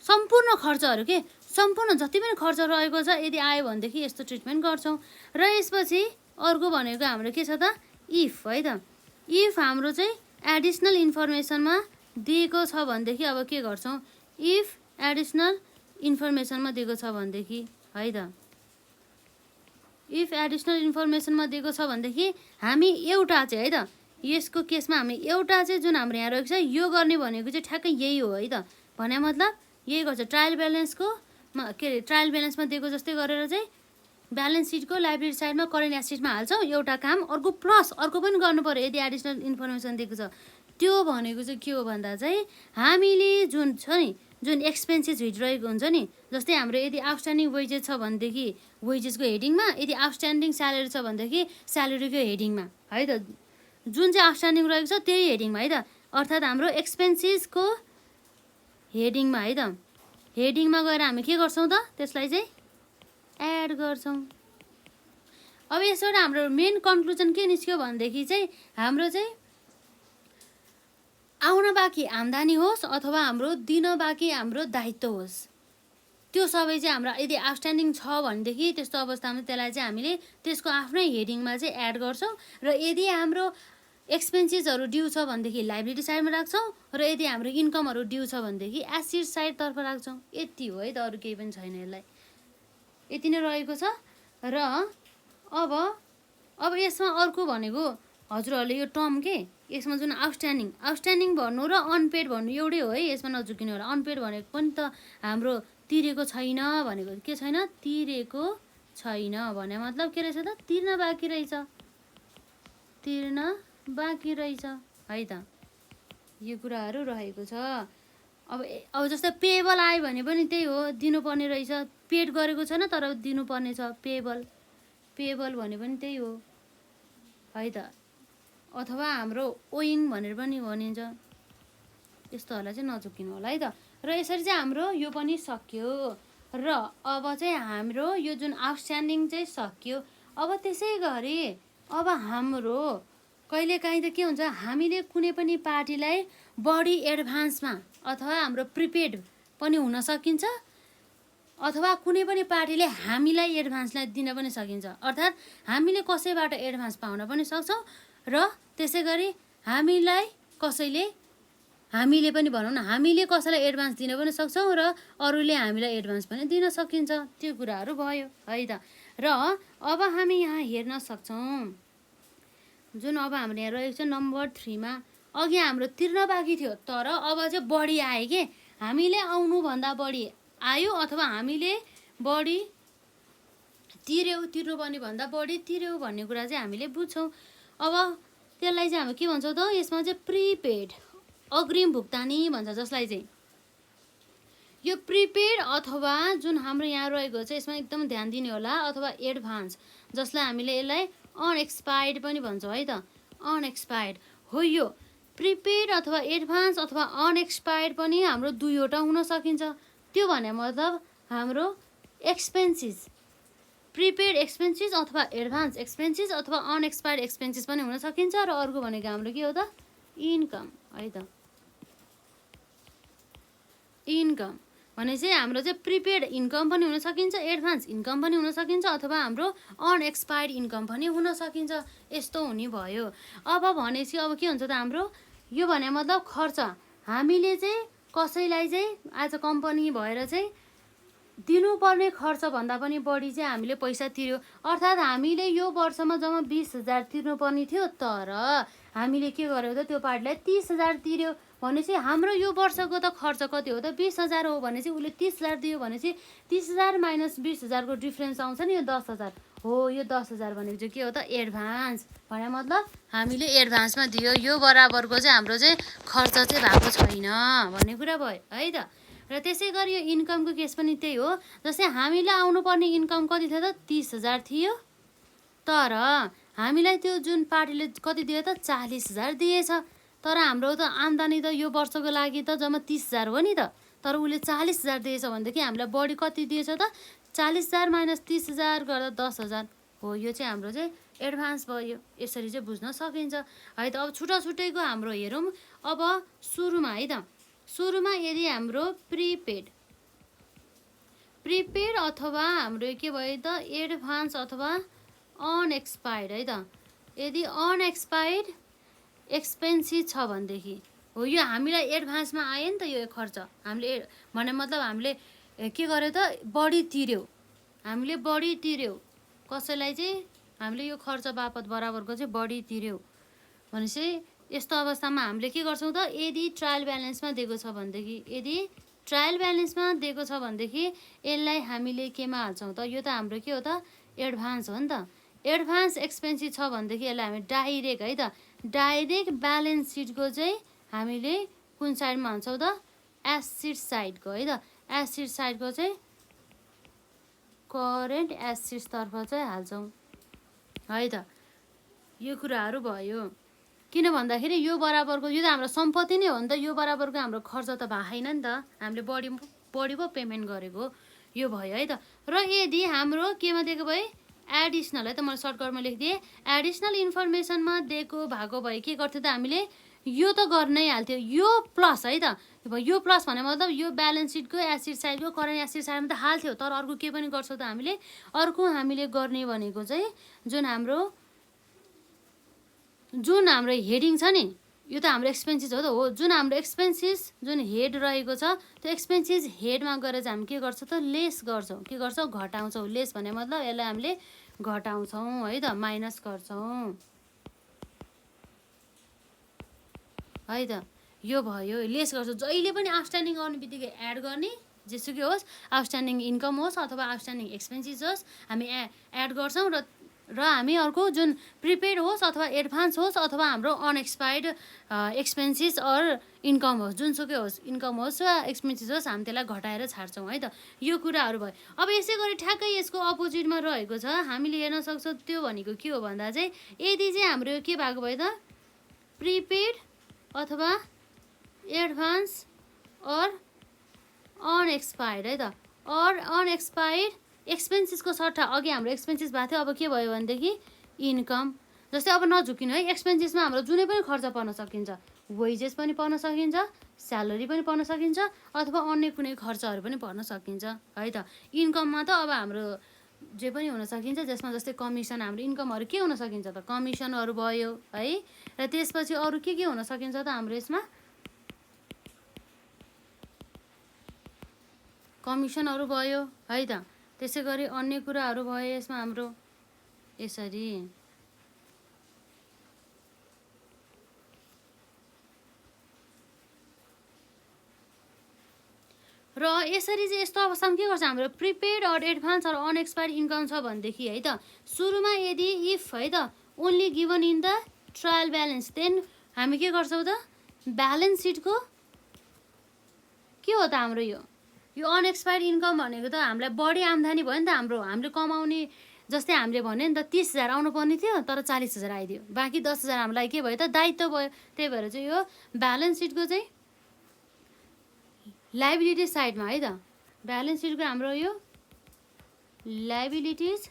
सम्पूर्ण खर्चहरू के, सम्पूर्ण जति पनि खर्च रहेको छ यदि आयो भनेदेखि यस्तो ट्रिटमेन्ट गर्छौँ। र यसपछि अर्को भनेको हाम्रो के छ त, इफ है त। इफ हाम्रो चाहिँ एडिसनल इन्फर्मेसनमा दिएको छ भनेदेखि अब के गर्छौँ, इफ एडिसनल इन्फर्मेसनमा दिएको छ भनेदेखि है त, इफ एडिसनल इन्फर्मेसनमा दिएको छ भनेदेखि हामी एउटा चाहिँ है त, यसको केसमा हामी एउटा चाहिँ जुन हाम्रो यहाँ रहेको छ यो गर्ने भनेको चाहिँ ठ्याक्कै यही हो है त। भने मतलब यही गर्छ, ट्रायल ब्यालेन्सको के अरे ट्रायल ब्यालेन्समा दिएको जस्तै गरेर चाहिँ ब्यालेन्स सिटको लाइबिलिटी साइडमा करेन्ट एसेटमा हाल्छौँ एउटा काम। अर्को प्लस अर्को पनि गर्नु पर्यो यदि एडिसनल इन्फर्मेसन दिएको छ। त्यो भनेको चाहिँ के हो भन्दा चाहिँ हामीले जुन छ नि, जुन एक्सपेन्सेस भिडिरहेको हुन्छ नि, जस्तै हाम्रो यदि आउटस्ट्यान्डिङ वेजेस छ भनेदेखि वेजेसको हेडिङमा, यदि आउटस्ट्यान्डिङ स्यालेरी छ भनेदेखि स्यालेरीको हेडिङमा है त। जुन चाहिँ आउटस्ट्यान्डिङ रहेको छ त्यही हेडिङमा है त, अर्थात् हाम्रो एक्सपेन्सेसको हेडिङमा है त। हेडिङमा गएर हामी के गर्छौँ त, त्यसलाई चाहिँ एड गर्छौँ। अब यसबाट हाम्रो मेन कन्क्लुजन के निस्क्यो भनेदेखि चाहिँ हाम्रो चाहिँ आउन बाँकी आम्दानी होस् अथवा हाम्रो दिन बाँकी हाम्रो दायित्व होस्, त्यो सबै चाहिँ हाम्रो यदि आउटस्ट्यान्डिङ छ भनेदेखि त्यस्तो अवस्थामा त्यसलाई चाहिँ हामीले त्यसको आफ्नै हेडिङमा चाहिँ एड गर्छौँ। र यदि हाम्रो एक्सपेन्सेसहरू ड्यू छ भनेदेखि लाइबिलिटी साइडमा राख्छौँ, र यदि हाम्रो इन्कमहरू ड्यू छ भनेदेखि एसिड साइडतर्फ राख्छौँ। यति हो है त, अरू केही पनि छैन। यसलाई यति नै रहेको छ। र अब यसमा अर्को भनेको हजुरहरूले यो टर्म के, यसमा जुन आउटस्ट्यान्डिङ भन्नु र अनपेड भन्नु एउटै हो है, यसमा नझुकिनु होला। अनपेड भनेको पनि त हाम्रो तिरेको छैन भनेको, के छैन, तिरेको छैन भने मतलब के रहेछ त, तिर्न बाँकी रहेछ, तिर्न बाँकी रहेछ है त। यो कुराहरू रहेको छ। अब जस्तै पेएबल आयो भने पनि त्यही हो, दिनुपर्ने रहेछ। पेड गरेको छैन तर दिनुपर्ने छ, पेएबल भने पनि त्यही हो है त। अथवा हाम्रो ओइङ भनेर पनि भनिन्छ। यस्तोहरूलाई चाहिँ नचुकिनु होला है त। र यसरी चाहिँ हाम्रो यो पनि सक्यो। र अब चाहिँ हाम्रो यो जुन आउटस्ट्यान्डिङ चाहिँ सक्यो। अब त्यसै गरी अब हाम्रो कहिलेकाहीँ त के हुन्छ, हामीले कुनै पनि पार्टीलाई बढी एडभान्समा अथवा हाम्रो प्रिपेड पनि हुन सकिन्छ, अथवा कुनै पनि पार्टीले हामीलाई एडभान्सलाई दिन पनि सकिन्छ। अर्थात् हामीले कसैबाट एडभान्स पाउन पनि सक्छौँ र त्यसै गरी हामीले पनि भनौँ न, हामीले कसैलाई एडभान्स दिन पनि सक्छौँ र अरूले हामीलाई एडभान्स पनि दिन सकिन्छ। त्यो कुराहरू भयो है त। र अब हामी यहाँ हेर्न सक्छौँ, जुन अब हाम्रो यहाँ रहेको छ नम्बर 3 मा, अघि हाम्रो तिर्न बाँकी थियो तर अब चाहिँ बढी आयो के, हामीले आउनुभन्दा बढी आयो अथवा हामीले बढी तिर्नुपर्ने भन्दा बढी तिर्यौँ भन्ने कुरा चाहिँ हामीले बुझ्छौँ। अब त्यसलाई चाहिँ हामी के भन्छौँ त, यसमा चाहिँ प्रिपेड अग्रिम भुक्तानी भन्छ, जसलाई चाहिँ यो प्रिपेड अथवा जुन हाम्रो यहाँ रहेको छ यसमा एकदम ध्यान दिने होला, अथवा एडभान्स, जसलाई हामीले यसलाई अनएक्सपायर्ड पनि भन्छौँ है त। अनएक्सपायर्ड हो यो प्रिपेड अथवा एडभान्स अथवा अनएक्सपायर्ड पनि हाम्रो दुईवटा हुन सकिन्छ। त्यो भने मतलब हाम्रो एक्सपेन्सेस, प्रिपेड एक्सपेन्सेस अथवा एडभान्स एक्सपेन्सेस अथवा अनएक्सपायर्ड एक्सपेन्सेस पनि हुन सकिन्छ। र अर्को भनेको हाम्रो के हो त, इन्कम है त। इन्कम भने चाहिँ हाम्रो चाहिँ प्रिपेड इन्कम पनि हुन सकिन्छ, एडभान्स इन्कम पनि हुन सकिन्छ, अथवा हाम्रो अनएक्सपायर्ड इन्कम पनि हुन सकिन्छ। यस्तो हुने भयो। अब भनेपछि अब के हुन्छ त, हाम्रो यो भने मतलब खर्च, हामीले चाहिँ कसैलाई चाहिँ एज अ कम्पनी भएर चाहिँ दिनुपर्ने खर्चभन्दा पनि बढी चाहिँ हामीले पैसा तिर्यो। अर्थात् हामीले यो वर्षमा जम्मा 20,000 तिर्नुपर्ने थियो तर हामीले के गर्यो त, त्यो पार्टीलाई 30,000 तिर्यो भनेपछि हाम्रो यो वर्षको त खर्च कति हो त, 20,000 हो भनेपछि उसले 30,000 दियो भनेपछि 30,000 माइनस 20,000 को डिफ्रेन्स आउँछ नि, यो 10,000 हो। यो 10,000 भनेको चाहिँ के हो त, एडभान्स भने मतलब हामीले एडभान्समा दियो, यो बराबरको चाहिँ हाम्रो चाहिँ खर्च चाहिँ भएको छैन भन्ने कुरा भयो है त। र त्यसै गरी यो इन्कमको केस पनि त्यही हो। जस्तै हामीलाई आउनुपर्ने इन्कम कति थियो त, 30,000 थियो तर हामीलाई त्यो जुन पार्टीले कति दियो त, 40,000 दिएछ। तर हाम्रो त आम्दानी त यो वर्षको लागि त जम्मा 30,000 हो नि त, तर उसले 40,000 दिएछ भनेदेखि हामीलाई बढी कति दिएछ त, 40,000 माइनस 30,000 गर्दा 10,000 हो। यो चाहिँ हाम्रो चाहिँ एडभान्स भयो। यसरी चाहिँ बुझ्न सकिन्छ है त। अब छुट्टा छुट्टैको हाम्रो हेरौँ। अब सुरुमा है त, सुरुमा यदि हाम्रो प्रिपेड अथवा हाम्रो के भयो त, एडभान्स अथवा अनएक्सपायर्ड है त। यदि अनएक्सपायर्ड एक्सपेन्सेस छ भनेदेखि हो, यो हामीलाई एडभान्समा आयो नि त यो खर्च, हामीले भने मतलब हामीले के गर्यो त, बढी तिर्यौँ, हामीले बढी तिर्यौँ कसैलाई चाहिँ हामीले यो खर्च बापत बराबरको चाहिँ बढी तिर्यौँ भनेपछि यस्तो अवस्थामा हामीले के गर्छौँ त, यदि ट्रायल ब्यालेन्समा दिएको छ भनेदेखि, यदि ट्रायल ब्यालेन्समा दिएको छ भनेदेखि यसलाई हामीले केमा हाल्छौँ त, यो त हाम्रो के हो त, एडभान्स हो नि त। एडभान्स एक्सपेन्सेस छ भनेदेखि यसलाई हामी डाइरेक्ट है त, डाइरेक्ट ब्यालेन्स सिटको चाहिँ हामीले कुन साइडमा हाल्छौँ त, एसेट साइडको है त। एसेट साइडको चाहिँ करेन्ट एसेट्सतर्फ चाहिँ हाल्छौँ है त। यो कुराहरू भयो। किन भन्दाखेरि यो बराबरको, यो त हाम्रो सम्पत्ति नै हो नि त, यो बराबरको हाम्रो खर्च त भएन नि त, हामीले बढी पो पेमेन्ट गरेको, यो भयो है त। र यदि हाम्रो केमा दिएको भए, एडिसनल है त, मैले सर्टकटमा लेखिदिएँ, एडिसनल इन्फर्मेसनमा दिएको भएको भए के गर्थ्यो त, हामीले यो त गर्नै हाल्थ्यो, यो प्लस है त। यो प्लस भने मतलब यो ब्यालेन्स सिटको एसेट साइडको करेन्ट एसेट साइडमा त हाल्थ्यो, तर अर्को के पनि गर्छौँ त हामीले, अर्को हामीले गर्ने भनेको चाहिँ जुन हाम्रो हेडिङ छ नि, यो त हाम्रो एक्सपेन्सेस हो त हो, जुन हाम्रो एक्सपेन्सेस जुन हेड रहेको छ त्यो एक्सपेन्सेस हेडमा गएर चाहिँ हामी के गर्छौँ त, लेस गर्छौँ, के गर्छौँ, घटाउँछौँ। लेस भने मतलब यसलाई हामीले घटाउँछौँ है त, माइनस गर्छौँ है त। यो भयो, लेस गर्छौँ। जहिले पनि आउटस्ट्यान्डिङ आउने बित्तिकै एड गर्ने, जेसुकै होस्, आउटस्ट्यान्डिङ इन्कम होस् अथवा आउटस्ट्यान्डिङ एक्सपेन्सेस होस्, हामी एड गर्छौँ। र हामी अर्को जुन प्रिपेड होस् अथवा एडभान्स होस् अथवा हाम्रो अनएक्सपायर्ड एक्सपेन्सेस अर इन्कम होस्, जुनसुकै होस्, इन्कम होस् वा एक्सपेन्सेस होस्, हामी त्यसलाई घटाएर छाड्छौँ है त। यो कुराहरू भयो। अब यसै गरी ठ्याक्कै यसको अपोजिटमा रहेको छ, हामीले हेर्न सक्छौँ। त्यो भनेको के हो भन्दा चाहिँ, यदि चाहिँ हाम्रो के भएको भयो त, प्रिपेड अथवा एडभान्स अर अनएक्सपायर्ड है त। अर अनएक्सपायर्ड एक्सपेन्सेसको सट्टा अघि हाम्रो एक्सपेन्सेस भएको थियो, अब के भयो भनेदेखि इन्कम। जस्तै अब नझुकिनु है, एक्सपेन्सेसमा हाम्रो जुनै पनि खर्च पर्न सकिन्छ, वेजेस पनि पर्न सकिन्छ, स्यालेरी पनि पर्न सकिन्छ, अथवा अन्य कुनै खर्चहरू पनि पर्न सकिन्छ है त। इन्कममा त अब हाम्रो जे पनि हुन सकिन्छ, जसमा जस्तै कमिसन, हाम्रो इन्कमहरू के हुन सकिन्छ त, कमिसनहरू भयो है। र त्यसपछि अरू के हुन सकिन्छ त हाम्रो यसमा, कमिसनहरू भयो है त। त्यसै गरी अन्य कुराहरू भयो यसमा हाम्रो यसरी। र यसरी चाहिँ यस्तो अवस्थामा के गर्छ हाम्रो, prepaid or advance or unexpired income छ भनेदेखि है त, सुरुमा यदि इफ है त only given in the trial balance, then हामी के गर्छौँ त, ब्यालेन्स सिटको के हो त हाम्रो यो अनएक्सपायर्ड इन्कम भनेको त हामीलाई बढी आम्दानी भयो नि त हाम्रो, हामीले कमाउने जस्तै हामीले भन्यो नि त 30,000 आउनुपर्ने थियो तर 40,000 आइदियो, बाँकी 10,000 हामीलाई के भयो त, दायित्व भयो। त्यही भएर चाहिँ यो ब्यालेन्स सिटको चाहिँ लाइबिलिटी साइडमा है त, ब्यालेन्स सिटको हाम्रो यो लाइबिलिटिज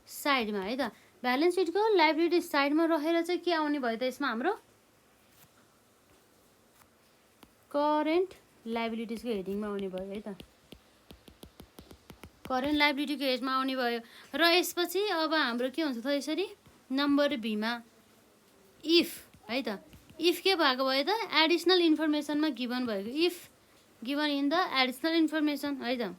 साइडमा है त, ब्यालेन्स सिटको लाइबिलिटी साइडमा रहेर चाहिँ के आउने भयो त, यसमा हाम्रो करेन्ट लाइबिलिटिजको हेडिङमा आउने भयो है त, करेन्ट लाइबिलिटीको हेडमा आउने भयो। र यसपछि अब हाम्रो के हुन्छ त, यसरी नम्बर बीमा इफ है त, इफ के भएको भयो त, एडिसनल इन्फर्मेसनमा गिभन भएको, if given in the additional information है त।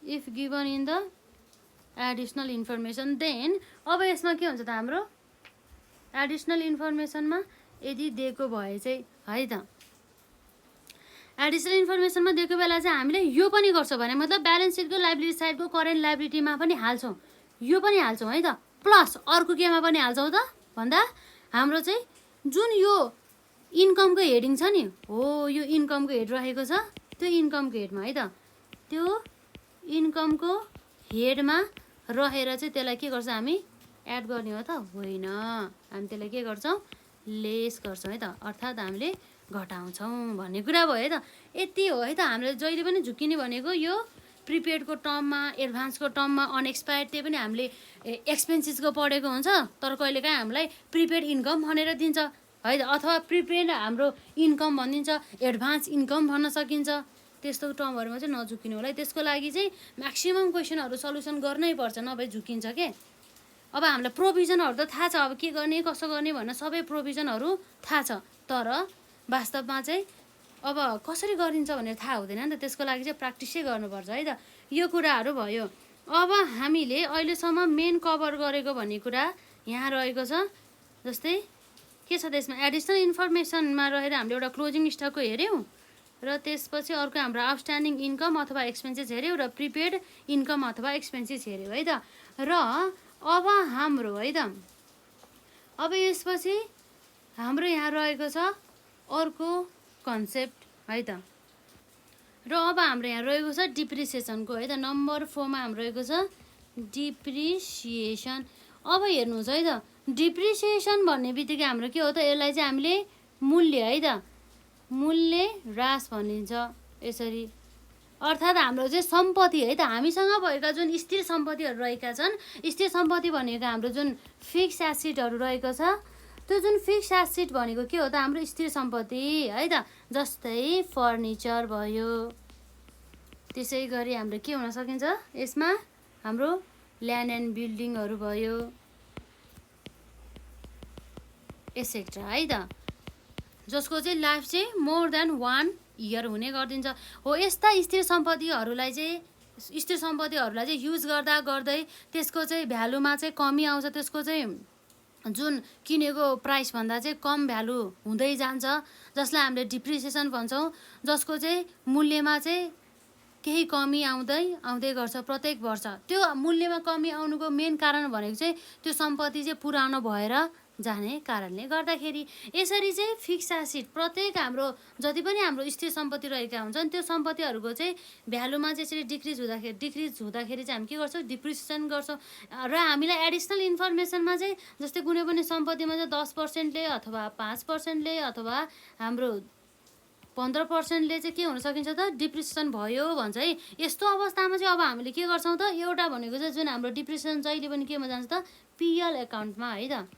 If given in the additional information, then अब यसमा के हुन्छ त हाम्रो, एडिसनल इन्फर्मेसनमा यदि दिएको भए चाहिँ है त, एडिसनल इन्फर्मेसनमा दिएको बेला चाहिँ हामीले यो पनि गर्छौँ भने, मतलब ब्यालेन्स सिटको लाइबिलिटी साइडको करेन्ट लाइबिलिटीमा पनि हाल्छौँ, यो पनि हाल्छौँ है त, प्लस अर्को केमा पनि हाल्छौँ त भन्दा, हाम्रो चाहिँ जुन यो इन्कमको हेडिङ छ नि हो, यो इन्कमको हेड रहेको छ, त्यो इन्कमको हेडमा है त, त्यो इन्कमको हेडमा रहेर चाहिँ त्यसलाई के गर्छ हामी, एड गर्ने हो त होइन, हामी त्यसलाई के गर्छौँ, लेस गर्छौँ है त, अर्थात् हामीले घटाउँछौँ भन्ने कुरा भयो है त। यति हो है त, हामीले जहिले पनि झुकिने भनेको यो प्रिपेडको टर्ममा, एडभान्सको टर्ममा, अनएक्सपायर्ड त्यही पनि हामीले एक्सपेन्सेसको पढेको हुन्छ, तर कहिलेकाहीँ हामीलाई प्रिपेड इन्कम भनेर दिन्छ है त, अथवा प्रिपेड हाम्रो इन्कम भनिदिन्छ, एडभान्स इन्कम भन्न सकिन्छ। त्यस्तो टर्महरूमा चाहिँ नझुकिनु होला है। त्यसको लागि चाहिँ म्याक्सिमम् क्वेसनहरू सल्युसन गर्नै पर्छ, नभए झुकिन्छ के। अब हामीलाई प्रोभिजनहरू त थाहा छ, अब के गर्ने कसो गर्ने भनेर सबै प्रोभिजनहरू थाहा छ, तर वास्तवमा चाहिँ अब कसरी गरिन्छ भनेर थाहा हुँदैन नि त, त्यसको लागि चाहिँ प्र्याक्टिसै गर्नुपर्छ है त। यो कुराहरू भयो। अब हामीले अहिलेसम्म मेन कभर गरेको भन्ने कुरा यहाँ रहेको छ। जस्तै के छ त्यसमा, एडिसनल इन्फर्मेसनमा रहेर हामीले एउटा क्लोजिङ स्टकको हेऱ्यौँ, र त्यसपछि अर्को हाम्रो आउटस्ट्यान्डिङ इन्कम अथवा एक्सपेन्सेस हेऱ्यौँ, र प्रिपेड इन्कम अथवा एक्सपेन्सेस हेऱ्यौँ है त। र अब हाम्रो है त, अब यसपछि हाम्रो यहाँ रहेको छ अर्को कन्सेप्ट है त। र अब हाम्रो यहाँ रहेको छ डिप्रिसिएसनको है त, नम्बर 4 मा हाम्रो रहेको छ डिप्रिसिएसन। अब हेर्नुहोस् है त, डिप्रिसिएसन भन्ने बित्तिकै हाम्रो के हो त, यसलाई चाहिँ हामीले मूल्य है त, मूल्य ह्रास भनिन्छ यसरी, अर्थात् हाम्रो चाहिँ सम्पत्ति है त, हामीसँग भएका जुन स्थिर सम्पत्तिहरू रहेका छन्, स्थिर सम्पत्ति भनेको हाम्रो जुन फिक्स एसेटहरू रहेको छ, त्यो जुन फिक्स एसेट भनेको के हो त, हाम्रो स्थिर सम्पत्ति है त। जस्तै फर्निचर भयो, त्यसै गरी हाम्रो के हुन सकिन्छ यसमा, हाम्रो ल्यान्ड एन्ड बिल्डिङहरू भयो, एसेट्रा है त, जसको चाहिँ लाइफ चाहिँ मोर देन 1 इयर हुने गरिदिन्छ हो। यस्ता स्थिर सम्पत्तिहरूलाई चाहिँ युज गर्दा गर्दै त्यसको चाहिँ भ्यालुमा चाहिँ कमी आउँछ, त्यसको चाहिँ जुन किनेको प्राइस भन्दा चाहिँ कम भ्यालु हुँदै जान्छ, जसलाई हामीले डिप्रिसिएसन भन्छौँ, जसको चाहिँ मूल्यमा चाहिँ केही कमी आउँदै गर्छ प्रत्येक वर्ष। त्यो मूल्यमा कमी आउनुको मेन कारण भनेको चाहिँ त्यो सम्पत्ति चाहिँ पुरानो भएर जाने कारणले गर्दाखेरि। यसरी चाहिँ फिक्स एसेट प्रत्येक हाम्रो जति पनि हाम्रो स्थिर सम्पत्ति रहेका हुन्छन्, त्यो सम्पत्तिहरूको चाहिँ भ्यालुमा चाहिँ यसरी डिक्रिज हुँदाखेरि चाहिँ हामी के गर्छौँ, डिप्रिसिएसन गर्छौँ। र हामीलाई एडिसनल इन्फर्मेसनमा चाहिँ जस्तै कुनै पनि सम्पत्तिमा चाहिँ 10%ले अथवा 5%ले अथवा हाम्रो 15%ले चाहिँ के हुन सकिन्छ त डिप्रिसिएसन भयो भन्छ है। यस्तो अवस्थामा चाहिँ अब हामीले के गर्छौँ त एउटा भनेको चाहिँ जुन हाम्रो डिप्रिसिएसन जहिले पनि केमा जान्छ त पिएल एकाउन्टमा है त,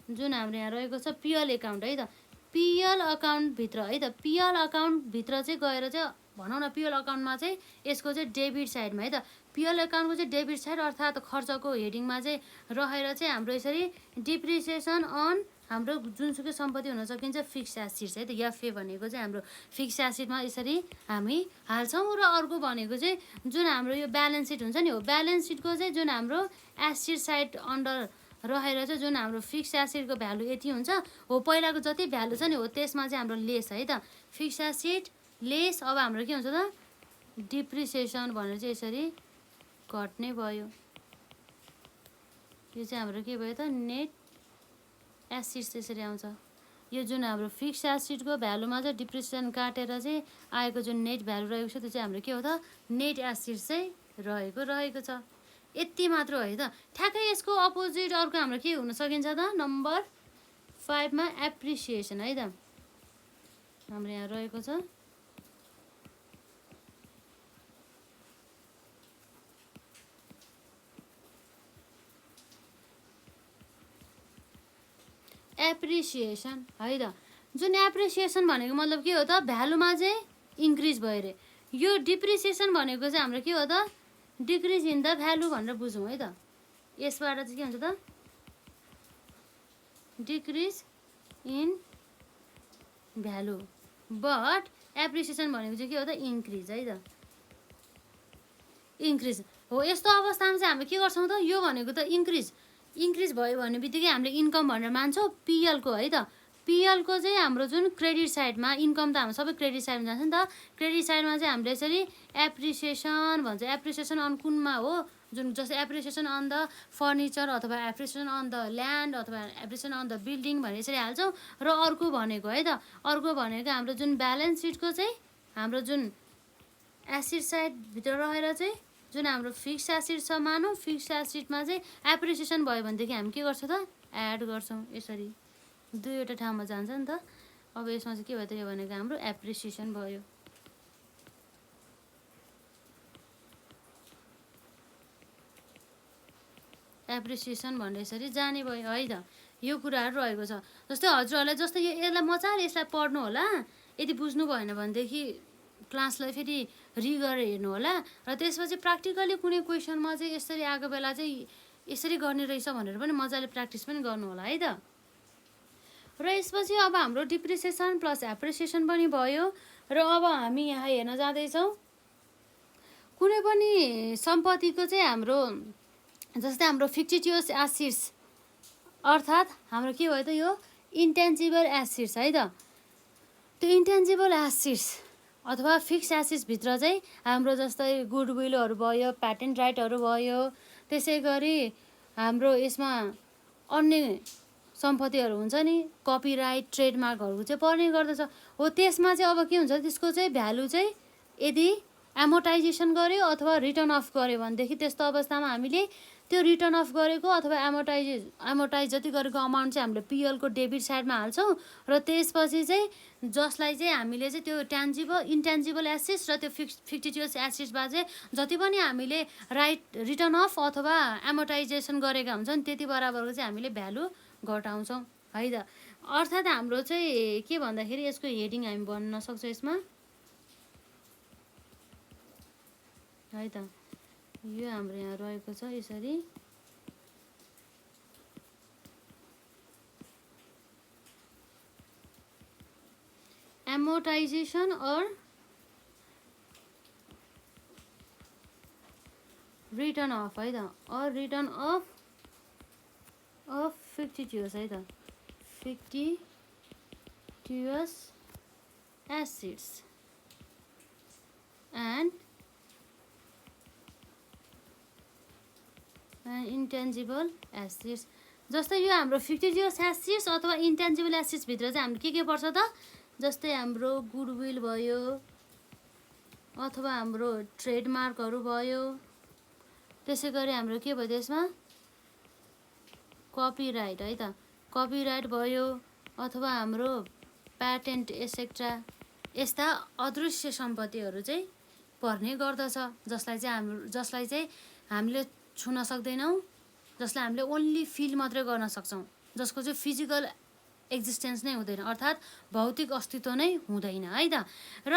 जुन हाम्रो यहाँ रहेको छ पिएल एकाउन्ट है त, पिएल अकाउन्टभित्र है त, पिएल अकाउन्टभित्र चाहिँ गएर चाहिँ भनौँ न पिएल अकाउन्टमा चाहिँ यसको चाहिँ डेबिट साइडमा है त, पिएल एकाउन्टको चाहिँ डेबिट साइड अर्थात् खर्चको हेडिङमा चाहिँ रहेर चाहिँ हाम्रो यसरी डिप्रिसिएसन अन हाम्रो जुनसुकै सम्पत्ति हुन सकिन्छ फिक्स एसेट्स है त, एफए भनेको चाहिँ हाम्रो फिक्स एसेटमा यसरी हामी हाल्छौँ। र अर्को भनेको चाहिँ जुन हाम्रो यो ब्यालेन्स सिट हुन्छ नि हो, ब्यालेन्स सिटको चाहिँ जुन हाम्रो एसेट साइड अन्डर रहेर चाहिँ जुन हाम्रो फिक्स एसेटको भ्यालु यति हुन्छ हो, पहिलाको जति भ्यालु छ नि हो त्यसमा चाहिँ हाम्रो लेस है त, फिक्स एसेट लेस अब हाम्रो के हुन्छ त डिप्रिसिएसन भनेर चाहिँ यसरी घट्ने भयो। यो चाहिँ हाम्रो के भयो त नेट एसेट्स त्यसरी आउँछ। यो जुन हाम्रो फिक्स एसेटको भ्यालुमा चाहिँ डिप्रिसिएसन काटेर चाहिँ आएको जुन नेट भ्यालु रहेको छ त्यो चाहिँ हाम्रो के हो त नेट एसेट्स चाहिँ रहेको छ। यति मात्र है त। ठ्याक्कै यसको अपोजिट अर्को हाम्रो के हुन सकिन्छ त नम्बर 5 मा एप्रिसिएसन है त, हाम्रो यहाँ रहेको छ एप्रिसिएसन है त। जुन एप्रिसिएसन भनेको मतलब के हो त भ्यालुमा चाहिँ इन्क्रिज भयो रे। यो डिप्रिसिएसन भनेको चाहिँ हाम्रो के हो त डिक्रिज इन द भ्यालु भनेर बुझौँ है त। यसबाट चाहिँ के हुन्छ त decrease in value, but appreciation भनेको चाहिँ के हो त इन्क्रिज है त, इन्क्रिज हो। यस्तो अवस्थामा चाहिँ हामीले के गर्छौँ त यो भनेको त इन्क्रिज भयो भन्ने बित्तिकै हामीले इन्कम भनेर मान्छौँ पिएलको है त। पिएलको चाहिँ हाम्रो जुन क्रेडिट साइडमा इन्कम त हाम्रो सबै क्रेडिट साइडमा जान्छ नि त, क्रेडिट साइडमा चाहिँ हामीले यसरी एप्रिसिएसन भन्छ। एप्रिसिएसन अन कुनमा हो, जुन जस्तै एप्रिसिएसन अन द फर्निचर अथवा एप्रिसिएसन अन द ल्यान्ड अथवा एप्रिसिएसन अन द बिल्डिङ भनेर यसरी हाल्छौँ। र अर्को भनेको है त, अर्को भनेको हाम्रो जुन ब्यालेन्स सिटको चाहिँ हाम्रो जुन एसेट साइडभित्र रहेर चाहिँ जुन हाम्रो फिक्स एसेट छ मानौँ, फिक्स एसेटमा चाहिँ एप्रिसिएसन भयो भनेदेखि हामी के गर्छौँ त एड गर्छौँ। यसरी दुईवटा ठाउँमा जान्छ नि त। अब यसमा चाहिँ के भयो त यो भनेको हाम्रो एप्रिसिएसन भयो। एप्रिसिएसन भनेर यसरी जाने भयो है त। यो कुराहरू रहेको छ। जस्तै हजुरहरूलाई जस्तै यसलाई मजाले यसलाई पढ्नु होला, यदि बुझ्नु भएन भनेदेखि क्लासलाई फेरि गरेर हेर्नु होला। र त्यसपछि प्र्याक्टिकली कुनै क्वेसनमा चाहिँ यसरी आएको बेला चाहिँ यसरी गर्ने रहेछ भनेर पनि मजाले प्र्याक्टिस पनि गर्नु होला है त। र यसपछि अब हाम्रो डिप्रिसिएसन प्लस एप्रिसिएसन पनि भयो। र अब हामी यहाँ हेर्न जाँदैछौँ कुनै पनि सम्पत्तिको चाहिँ हाम्रो जस्तै हाम्रो फिक्टिटियस एसेट्स अर्थात् हाम्रो के भयो त यो इन्टेन्जिबल एसेट्स है त। त्यो इन्टेन्जिबल एसेट्स अथवा फिक्स एसेट्सभित्र चाहिँ हाम्रो जस्तै गुडविलहरू भयो, प्याटेन्ट राइटहरू भयो, त्यसै गरी हाम्रो यसमा अन्य सम्पत्तिहरू हुन्छ नि कपिराइट ट्रेडमार्कहरू चाहिँ पर्ने गर्दछ हो। त्यसमा चाहिँ अब के हुन्छ त्यसको चाहिँ भ्यालु चाहिँ यदि एमोर्टाइजेसन गर्यो अथवा रिटर्न अफ गर्यो भनेदेखि त्यस्तो अवस्थामा हामीले त्यो रिटर्न अफ गरेको अथवा एमोर्टाइज जति गरेको अमाउन्ट चाहिँ हामीले पिएलको डेबिट साइडमा हाल्छौँ। र त्यसपछि चाहिँ जसलाई चाहिँ हामीले चाहिँ त्यो इन्टेन्जिबल एसेट्स र त्यो फिक्टिटियस एसेट्समा चाहिँ जति पनि हामीले रिटर्न अफ अथवा एमोर्टाइजेसन गरेका हुन्छन् त्यति बराबरको चाहिँ हामीले भ्यालु घटाउँछौँ है त। अर्थात् हाम्रो चाहिँ के भन्दाखेरि यसको हेडिङ हामी भन्न सक्छौँ यसमा है त। यो हाम्रो यहाँ रहेको छ यसरी एमोर्टाइजेसन और रिटर्न अफ है त, और रिटर्न अफ फिक्टिटियस है त, fictitious assets and intangible assets. जस्तै यो हाम्रो फिक्टिटियस एसेट्स अथवा इन्टेन्जिबल एसेट्सभित्र चाहिँ हाम्रो के पर्छ त जस्तै हाम्रो गुडविल भयो अथवा हाम्रो ट्रेडमार्कहरू भयो, त्यसै गरी हाम्रो के भयो त्यसमा कपिराइट है त, कपिराइट भयो अथवा हाम्रो प्याटेन्ट एसेक्ट्रा यस्ता अदृश्य सम्पत्तिहरू चाहिँ पर्ने गर्दछ, जसलाई चाहिँ हामीले छुन सक्दैनौँ, जसलाई हामीले ओन्ली फिल मात्रै गर्न सक्छौँ, जसको चाहिँ फिजिकल एक्जिस्टेन्स नै हुँदैन, अर्थात् भौतिक अस्तित्व नै हुँदैन है त। र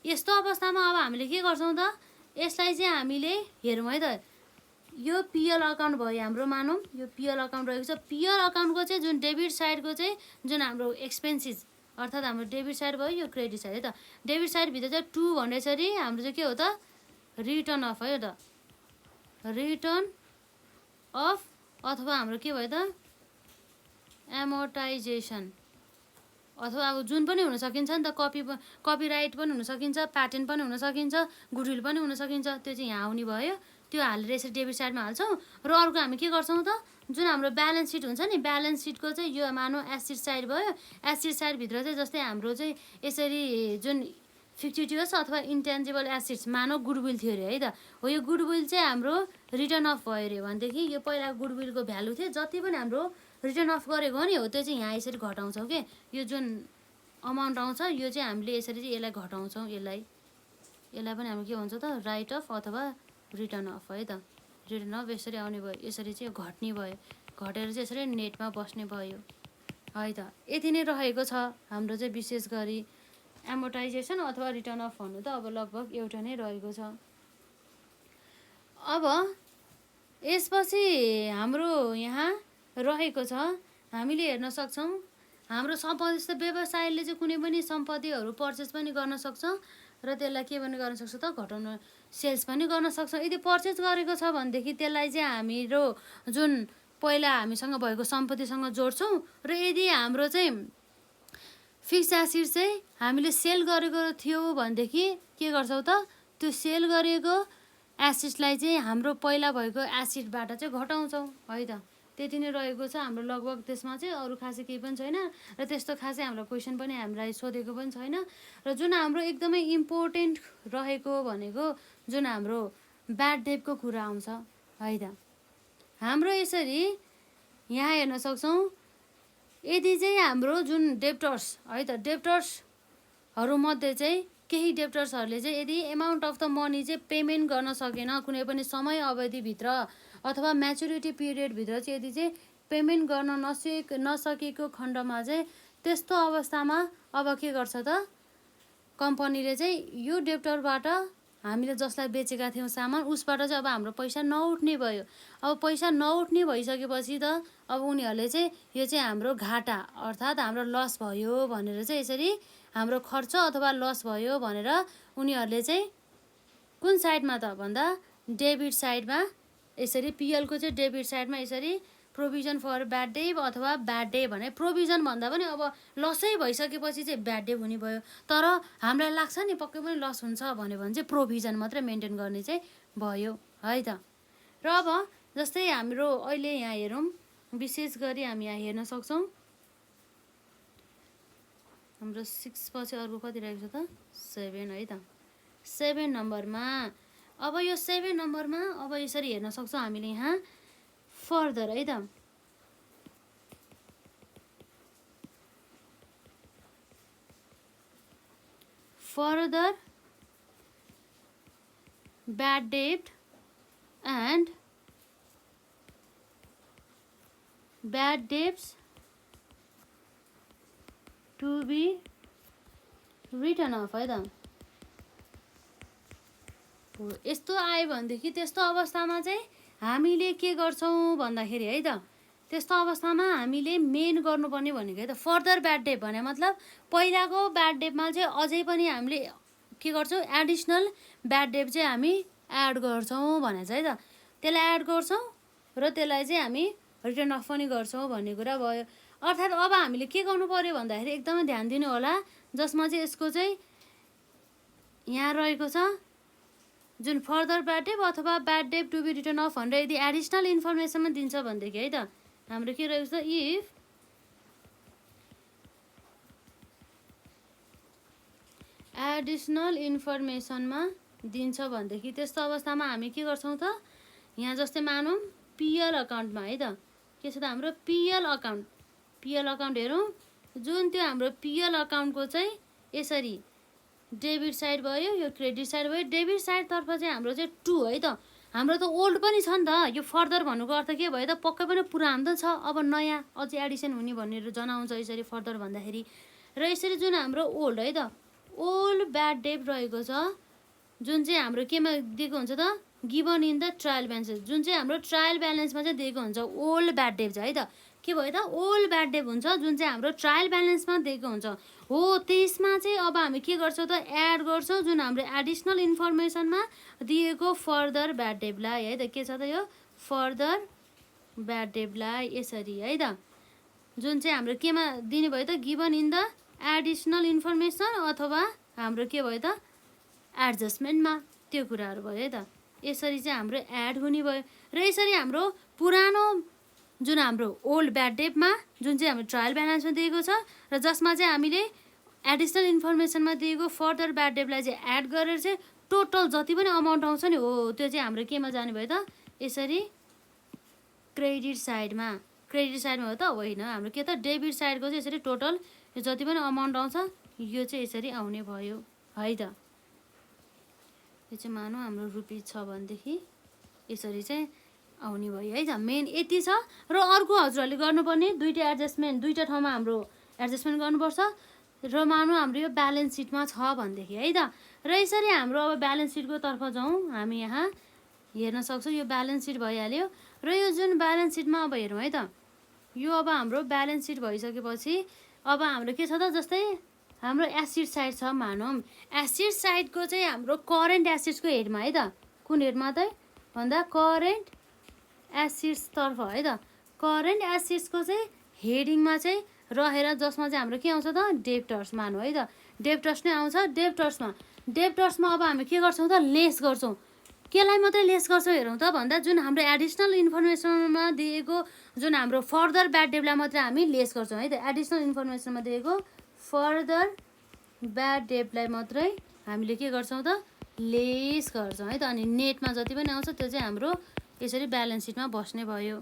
यस्तो अवस्थामा अब हामीले के गर्छौँ त, यसलाई चाहिँ हामीले हेरौँ है त। यो पिएल अकाउन्ट भयो हाम्रो, मानौँ यो पिएल अकाउन्ट रहेको छ। पिएल अकाउन्टको चाहिँ जुन डेबिट साइडको चाहिँ जुन हाम्रो एक्सपेन्सिस, अर्थात् हाम्रो डेबिट साइड भयो, यो क्रेडिट साइड है त। डेबिट साइडभित्र चाहिँ 2 भन्दैछरी हाम्रो चाहिँ के हो त, रिटर्न अफ है त, रिटर्न अफ, अथवा हाम्रो के भयो त, एमोर्टाइजेसन, अथवा अब जुन पनि हुन सकिन्छ नि त, कपिराइट पनि हुन सकिन्छ, प्याटेन्ट पनि हुन सकिन्छ, गुडविल पनि हुन सकिन्छ। त्यो चाहिँ यहाँ आउने भयो, त्यो हालेर यसरी डेबिट साइडमा हाल्छौँ। र अर्को हामी के गर्छौँ त, जुन हाम्रो ब्यालेन्स सिट हुन्छ नि, ब्यालेन्स सिटको चाहिँ यो मानौँ एसेट साइड भयो। एसेट साइडभित्र चाहिँ जस्तै हाम्रो चाहिँ यसरी जुन फिक्टिटिभस अथवा इन्टेन्जिबल एसेट्स, मानौँ गुडविल थियो अरे है त, हो यो गुडविल चाहिँ हाम्रो रिटर्न अफ भयो अरे भनेदेखि यो पहिला गुडविलको भ्यालु थियो, जति पनि हाम्रो रिटर्न अफ गरेको हो नि, हो त्यो चाहिँ यहाँ यसरी घटाउँछौँ के, यो जुन अमाउन्ट आउँछ यो चाहिँ हामीले यसरी चाहिँ यसलाई घटाउँछौँ, यसलाई पनि हामी के भन्छ त, राइट अफ अथवा रिटर्न अफ है त। रिटर्न अफ यसरी आउने भयो, यसरी चाहिँ घट्ने भयो, घटेर चाहिँ यसरी नेटमा बस्ने भयो है त। यति नै रहेको छ हाम्रो चाहिँ विशेष गरी एमोर्टाइजेसन अथवा रिटर्न अफ भन्नु त अब लगभग एउटा नै रहेको छ। अब यसपछि हाम्रो यहाँ रहेको छ, हामीले हेर्न सक्छौँ हाम्रो सम्पत्ति, जस्तो व्यवसायले चाहिँ कुनै पनि सम्पत्तिहरू पर्चेस पनि गर्न सक्छ र त्यसलाई के पनि गर्न सक्छ त, घटाउन, सेल्स पनि गर्न सक्छ। यदि पर्चेस गरेको छ भनेदेखि त्यसलाई चाहिँ हाम्रो जुन पहिला हामीसँग भएको सम्पत्तिसँग जोड्छौँ, र यदि हाम्रो चाहिँ फिक्स एसेट चाहिँ हामीले सेल गरेको थियो भनेदेखि के गर्छौँ त, त्यो सेल गरेको एसेटलाई चाहिँ हाम्रो पहिला भएको एसेटबाट चाहिँ घटाउँछौँ है त। त्यति नै रहेको छ हाम्रो लगभग, त्यसमा चाहिँ अरू खासै केही पनि छैन, र त्यस्तो खासै हाम्रो क्वेसन पनि हामीलाई सोधेको पनि छैन। र जुन हाम्रो एकदमै इम्पोर्टेन्ट रहेको भनेको जुन हाम्रो ब्याड डेटको कुरा आउँछ है त। हाम्रो यसरी यहाँ हेर्न सक्छौँ, यदि चाहिँ हाम्रो जुन डेप्टर्स है त, डेप्टर्सहरूमध्ये चाहिँ केही डेप्टर्सहरूले चाहिँ यदि एमाउन्ट अफ द मनी चाहिँ पेमेन्ट गर्न सकेन, कुनै पनि समय अवधिभित्र अथवा म्याचुरिटी पिरियडभित्र चाहिँ यदि चाहिँ पेमेन्ट गर्न नसकेको खण्डमा चाहिँ त्यस्तो अवस्थामा अब के गर्छ त, कम्पनीले चाहिँ यो डेप्टरबाट हामीले जसलाई बेचेका थियौँ सामान, उसबाट चाहिँ अब हाम्रो पैसा नउठ्ने भयो। अब पैसा नउठ्ने भइसकेपछि त अब उनीहरूले चाहिँ यो चाहिँ हाम्रो घाटा अर्थात् हाम्रो लस भयो भनेर चाहिँ यसरी हाम्रो खर्च अथवा लस भयो भनेर उनीहरूले चाहिँ कुन साइडमा त भन्दा डेबिट साइडमा, यसरी पिएलको चाहिँ डेबिट साइडमा यसरी प्रोभिजन फर ब्याड डे अथवा ब्याड डे भने, प्रोभिजन भन्दा पनि अब लसै भइसकेपछि चाहिँ ब्याड डे हुने भयो। तर हामीलाई लाग्छ नि पक्कै पनि लस हुन्छ भन्यो भने चाहिँ प्रोभिजन मात्रै मेन्टेन गर्ने चाहिँ भयो है त। र अब जस्तै हाम्रो अहिले यहाँ हेरौँ, विशेष गरी हामी यहाँ हेर्न सक्छौँ हाम्रो 6 पछि अर्को कति रहेको छ त, 7 है त। 7 नम्बरमा, अब यो 7 नम्बरमा अब यसरी हेर्न सक्छौँ हामीले यहाँ फर्दर है त, further bad debt and bad debts to be written off है त। यस्तो आयो भनेदेखि त्यस्तो अवस्थामा चाहिँ हामीले के गर्छौँ भन्दाखेरि है त, त्यस्तो अवस्थामा हामीले मेन गर्नुपर्ने भनेको है त, फर्दर ब्याड डेट भने मतलब पहिलाको ब्याड डेटमा चाहिँ अझै पनि हामीले के गर्छौँ, एडिसनल ब्याड डेट चाहिँ हामी एड गर्छौँ भने चाहिँ है त, त्यसलाई एड गर्छौँ र त्यसलाई चाहिँ हामी रिटर्न अफ पनि गर्छौँ भन्ने कुरा भयो। अर्थात् अब हामीले के गर्नु पर्यो भन्दाखेरि एकदमै ध्यान दिनु होला, जसमा चाहिँ यसको चाहिँ यहाँ रहेको छ जुन फर्दर ब्याड डेट अथवा bad debt to be written off भनेर यदि एडिसनल इन्फर्मेसनमा दिन्छ भनेदेखि है त, हाम्रो के रहेको छ, इफ एडिसनल इन्फर्मेसनमा दिन्छ भनेदेखि त्यस्तो अवस्थामा हामी के गर्छौँ त, यहाँ जस्तै मानौँ पिएल अकाउन्टमा है त, के छ त हाम्रो पिएल अकाउन्ट हेरौँ, जुन त्यो हाम्रो पिएल अकाउन्टको चाहिँ यसरी डेबिट साइड भयो, यो क्रेडिट साइड भयो। डेबिट साइडतर्फ चाहिँ हाम्रो चाहिँ 2 है त। हाम्रो त ओल्ड पनि छ नि त। यो फर्दर भन्नुको अर्थ के भयो त, पक्कै पनि पुरानो त छ, अब नयाँ अझै एडिसन हुने भनेर जनाउँछ यसरी फर्दर भन्दाखेरि। र यसरी जुन हाम्रो ओल्ड है त, ओल्ड ब्याड डेट रहेको छ, जुन चाहिँ हाम्रो केमा दिएको हुन्छ त, given in the trial balance, जुन चाहिँ हाम्रो ट्रायल ब्यालेन्समा चाहिँ दिएको हुन्छ ओल्ड ब्याड डेट है त। के भयो त, ओल्ड ब्याड डेट हुन्छ जुन चाहिँ हाम्रो ट्रायल ब्यालेन्समा दिएको हुन्छ हो। त्यसमा चाहिँ अब हामी के गर्छौँ त, एड गर्छौँ जुन हाम्रो एडिसनल इन्फर्मेसनमा दिएको फर्दर ब्याड डेटलाई है त। के छ त यो फर्दर ब्याड डेटलाई यसरी है त, जुन चाहिँ हाम्रो केमा दिने भयो त, given in the additional information अथवा हाम्रो के भयो त एडजस्टमेन्टमा, त्यो कुराहरू भयो है त। यसरी चाहिँ हाम्रो एड हुने भयो। र यसरी हाम्रो पुरानो जुन हाम्रो ओल्ड ब्याड डेटमा जुन चाहिँ हाम्रो ट्रायल ब्यालेन्समा दिएको छ र जसमा चाहिँ हामीले एडिसनल इन्फर्मेसनमा दिएको फर्दर ब्याड डेटलाई चाहिँ एड गरेर चाहिँ टोटल जति पनि अमाउन्ट आउँछ नि हो, त्यो चाहिँ हाम्रो केमा जाने भयो त, यसरी क्रेडिट साइडमा। क्रेडिट साइडमा हो त होइन, हाम्रो के त डेबिट साइडको चाहिँ यसरी टोटल यो जति पनि अमाउन्ट आउँछ यो चाहिँ यसरी आउने भयो है त। यो चाहिँ मानौँ हाम्रो रुपिस छ भनेदेखि यसरी चाहिँ आउने भयो है त। मेन यति छ। र अर्को हजुरहरूले गर्नुपर्ने दुईवटा एडजस्टमेन्ट, दुईवटा ठाउँमा हाम्रो एडजस्टमेन्ट गर्नुपर्छ। र मानौँ हाम्रो यो ब्यालेन्स सिटमा छ भनेदेखि है त। र यसरी हाम्रो अब ब्यालेन्स सिटको तर्फ जाउँ, हामी यहाँ हेर्न सक्छौँ। यो ब्यालेन्स सिट भइहाल्यो। र यो जुन ब्यालेन्स सिटमा अब हेरौँ है त, यो अब हाम्रो ब्यालेन्स सिट भइसकेपछि अब हाम्रो के छ त, जस्तै हाम्रो एसिड साइड छ मानौँ। एसिड साइडको चाहिँ हाम्रो करेन्ट एसिड्सको हेडमा है त, कुन हेडमा त भन्दा करेन्ट एसिड्सतर्फ है त। करेन्ट एसिड्सको चाहिँ हेडिङमा चाहिँ रहेर जसमा चाहिँ हाम्रो के आउँछ त, डेप्टर्स मानौँ है त। डेप्टर्स नै आउँछ। डेप्टर्समा अब हामी के गर्छौँ त, लेस गर्छौँ। केलाई मात्रै लेस गर्छौँ हेरौँ त भन्दा जुन हाम्रो एडिसनल इन्फर्मेसनमा दिएको जुन हाम्रो फर्दर ब्याड डेटलाई मात्रै हामी लेस गर्छौँ है त। एडिसनल इन्फर्मेसनमा दिएको फर्दर ब्याड डेटलाई मात्रै हामीले के गर्छौँ त, लेस गर्छौँ है त। अनि नेटमा जति पनि आउँछ त्यो चाहिँ हाम्रो यसरी ब्यालेन्स सिटमा बस्ने भयो।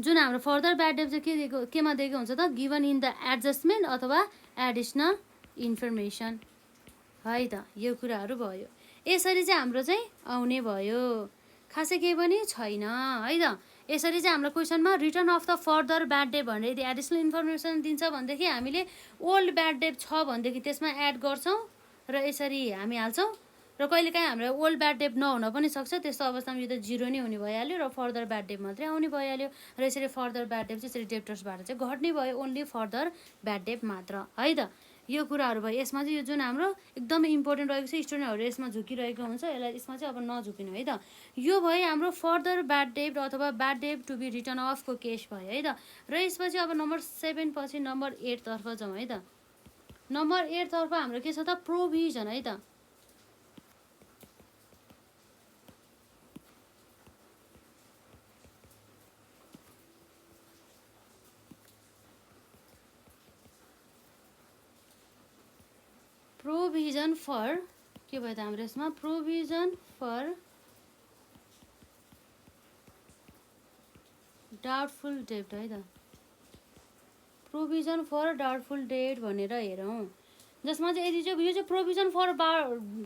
जुन हाम्रो फर्दर ब्याड डेट चाहिँ के दिएको, केमा दिएको हुन्छ त, गिभन इन द एडजस्टमेन्ट अथवा एडिसनल इन्फर्मेसन है त। यो कुराहरू भयो। यसरी चाहिँ हाम्रो चाहिँ आउने भयो, खासै केही पनि छैन है त। यसरी चाहिँ हाम्रो क्वेसनमा written off the further bad debt भनेर यदि एडिसनल इन्फर्मेसन दिन्छ भनेदेखि हामीले ओल्ड ब्याड डेट छ भनेदेखि त्यसमा एड गर्छौँ र यसरी हामी हाल्छौँ। र कहिलेकाहीँ हाम्रो ओल्ड ब्याड डेट नहुन पनि सक्छ, त्यस्तो अवस्थामा यो त 0 नै हुने भइहाल्यो र फर्दर ब्याड डेट मात्रै आउने भइहाल्यो। र यसरी फर्दर ब्याड डेट चाहिँ यसरी डेप्टर्सबाट चाहिँ घट्ने भयो, ओन्ली फर्दर ब्याड डेट मात्र है त। यो कुराहरू भयो। यसमा चाहिँ यो जुन हाम्रो एकदमै इम्पोर्टेन्ट रहेको छ, स्टुडेन्टहरू यसमा झुकिरहेको हुन्छ, यसमा चाहिँ अब नझुकिनु है त। यो भयो हाम्रो फर्दर ब्याड डेट अथवा bad debt to be written अफको केस भयो है त। र यसपछि अब नम्बर 7 पछि नम्बर 8 तर्फ जाउँ है त। नम्बर 8 तर्फ हाम्रो के छ त, प्रोभिजन है त। प्रोभिजन फर के भयो त हाम्रो यसमा, प्रोभिजन फर डाउटफुल डेट है त। प्रोभिजन फर डाउटफुल डेट भनेर हेरौँ, जसमा चाहिँ यदि चाहिँ यो चाहिँ प्रोभिजन फर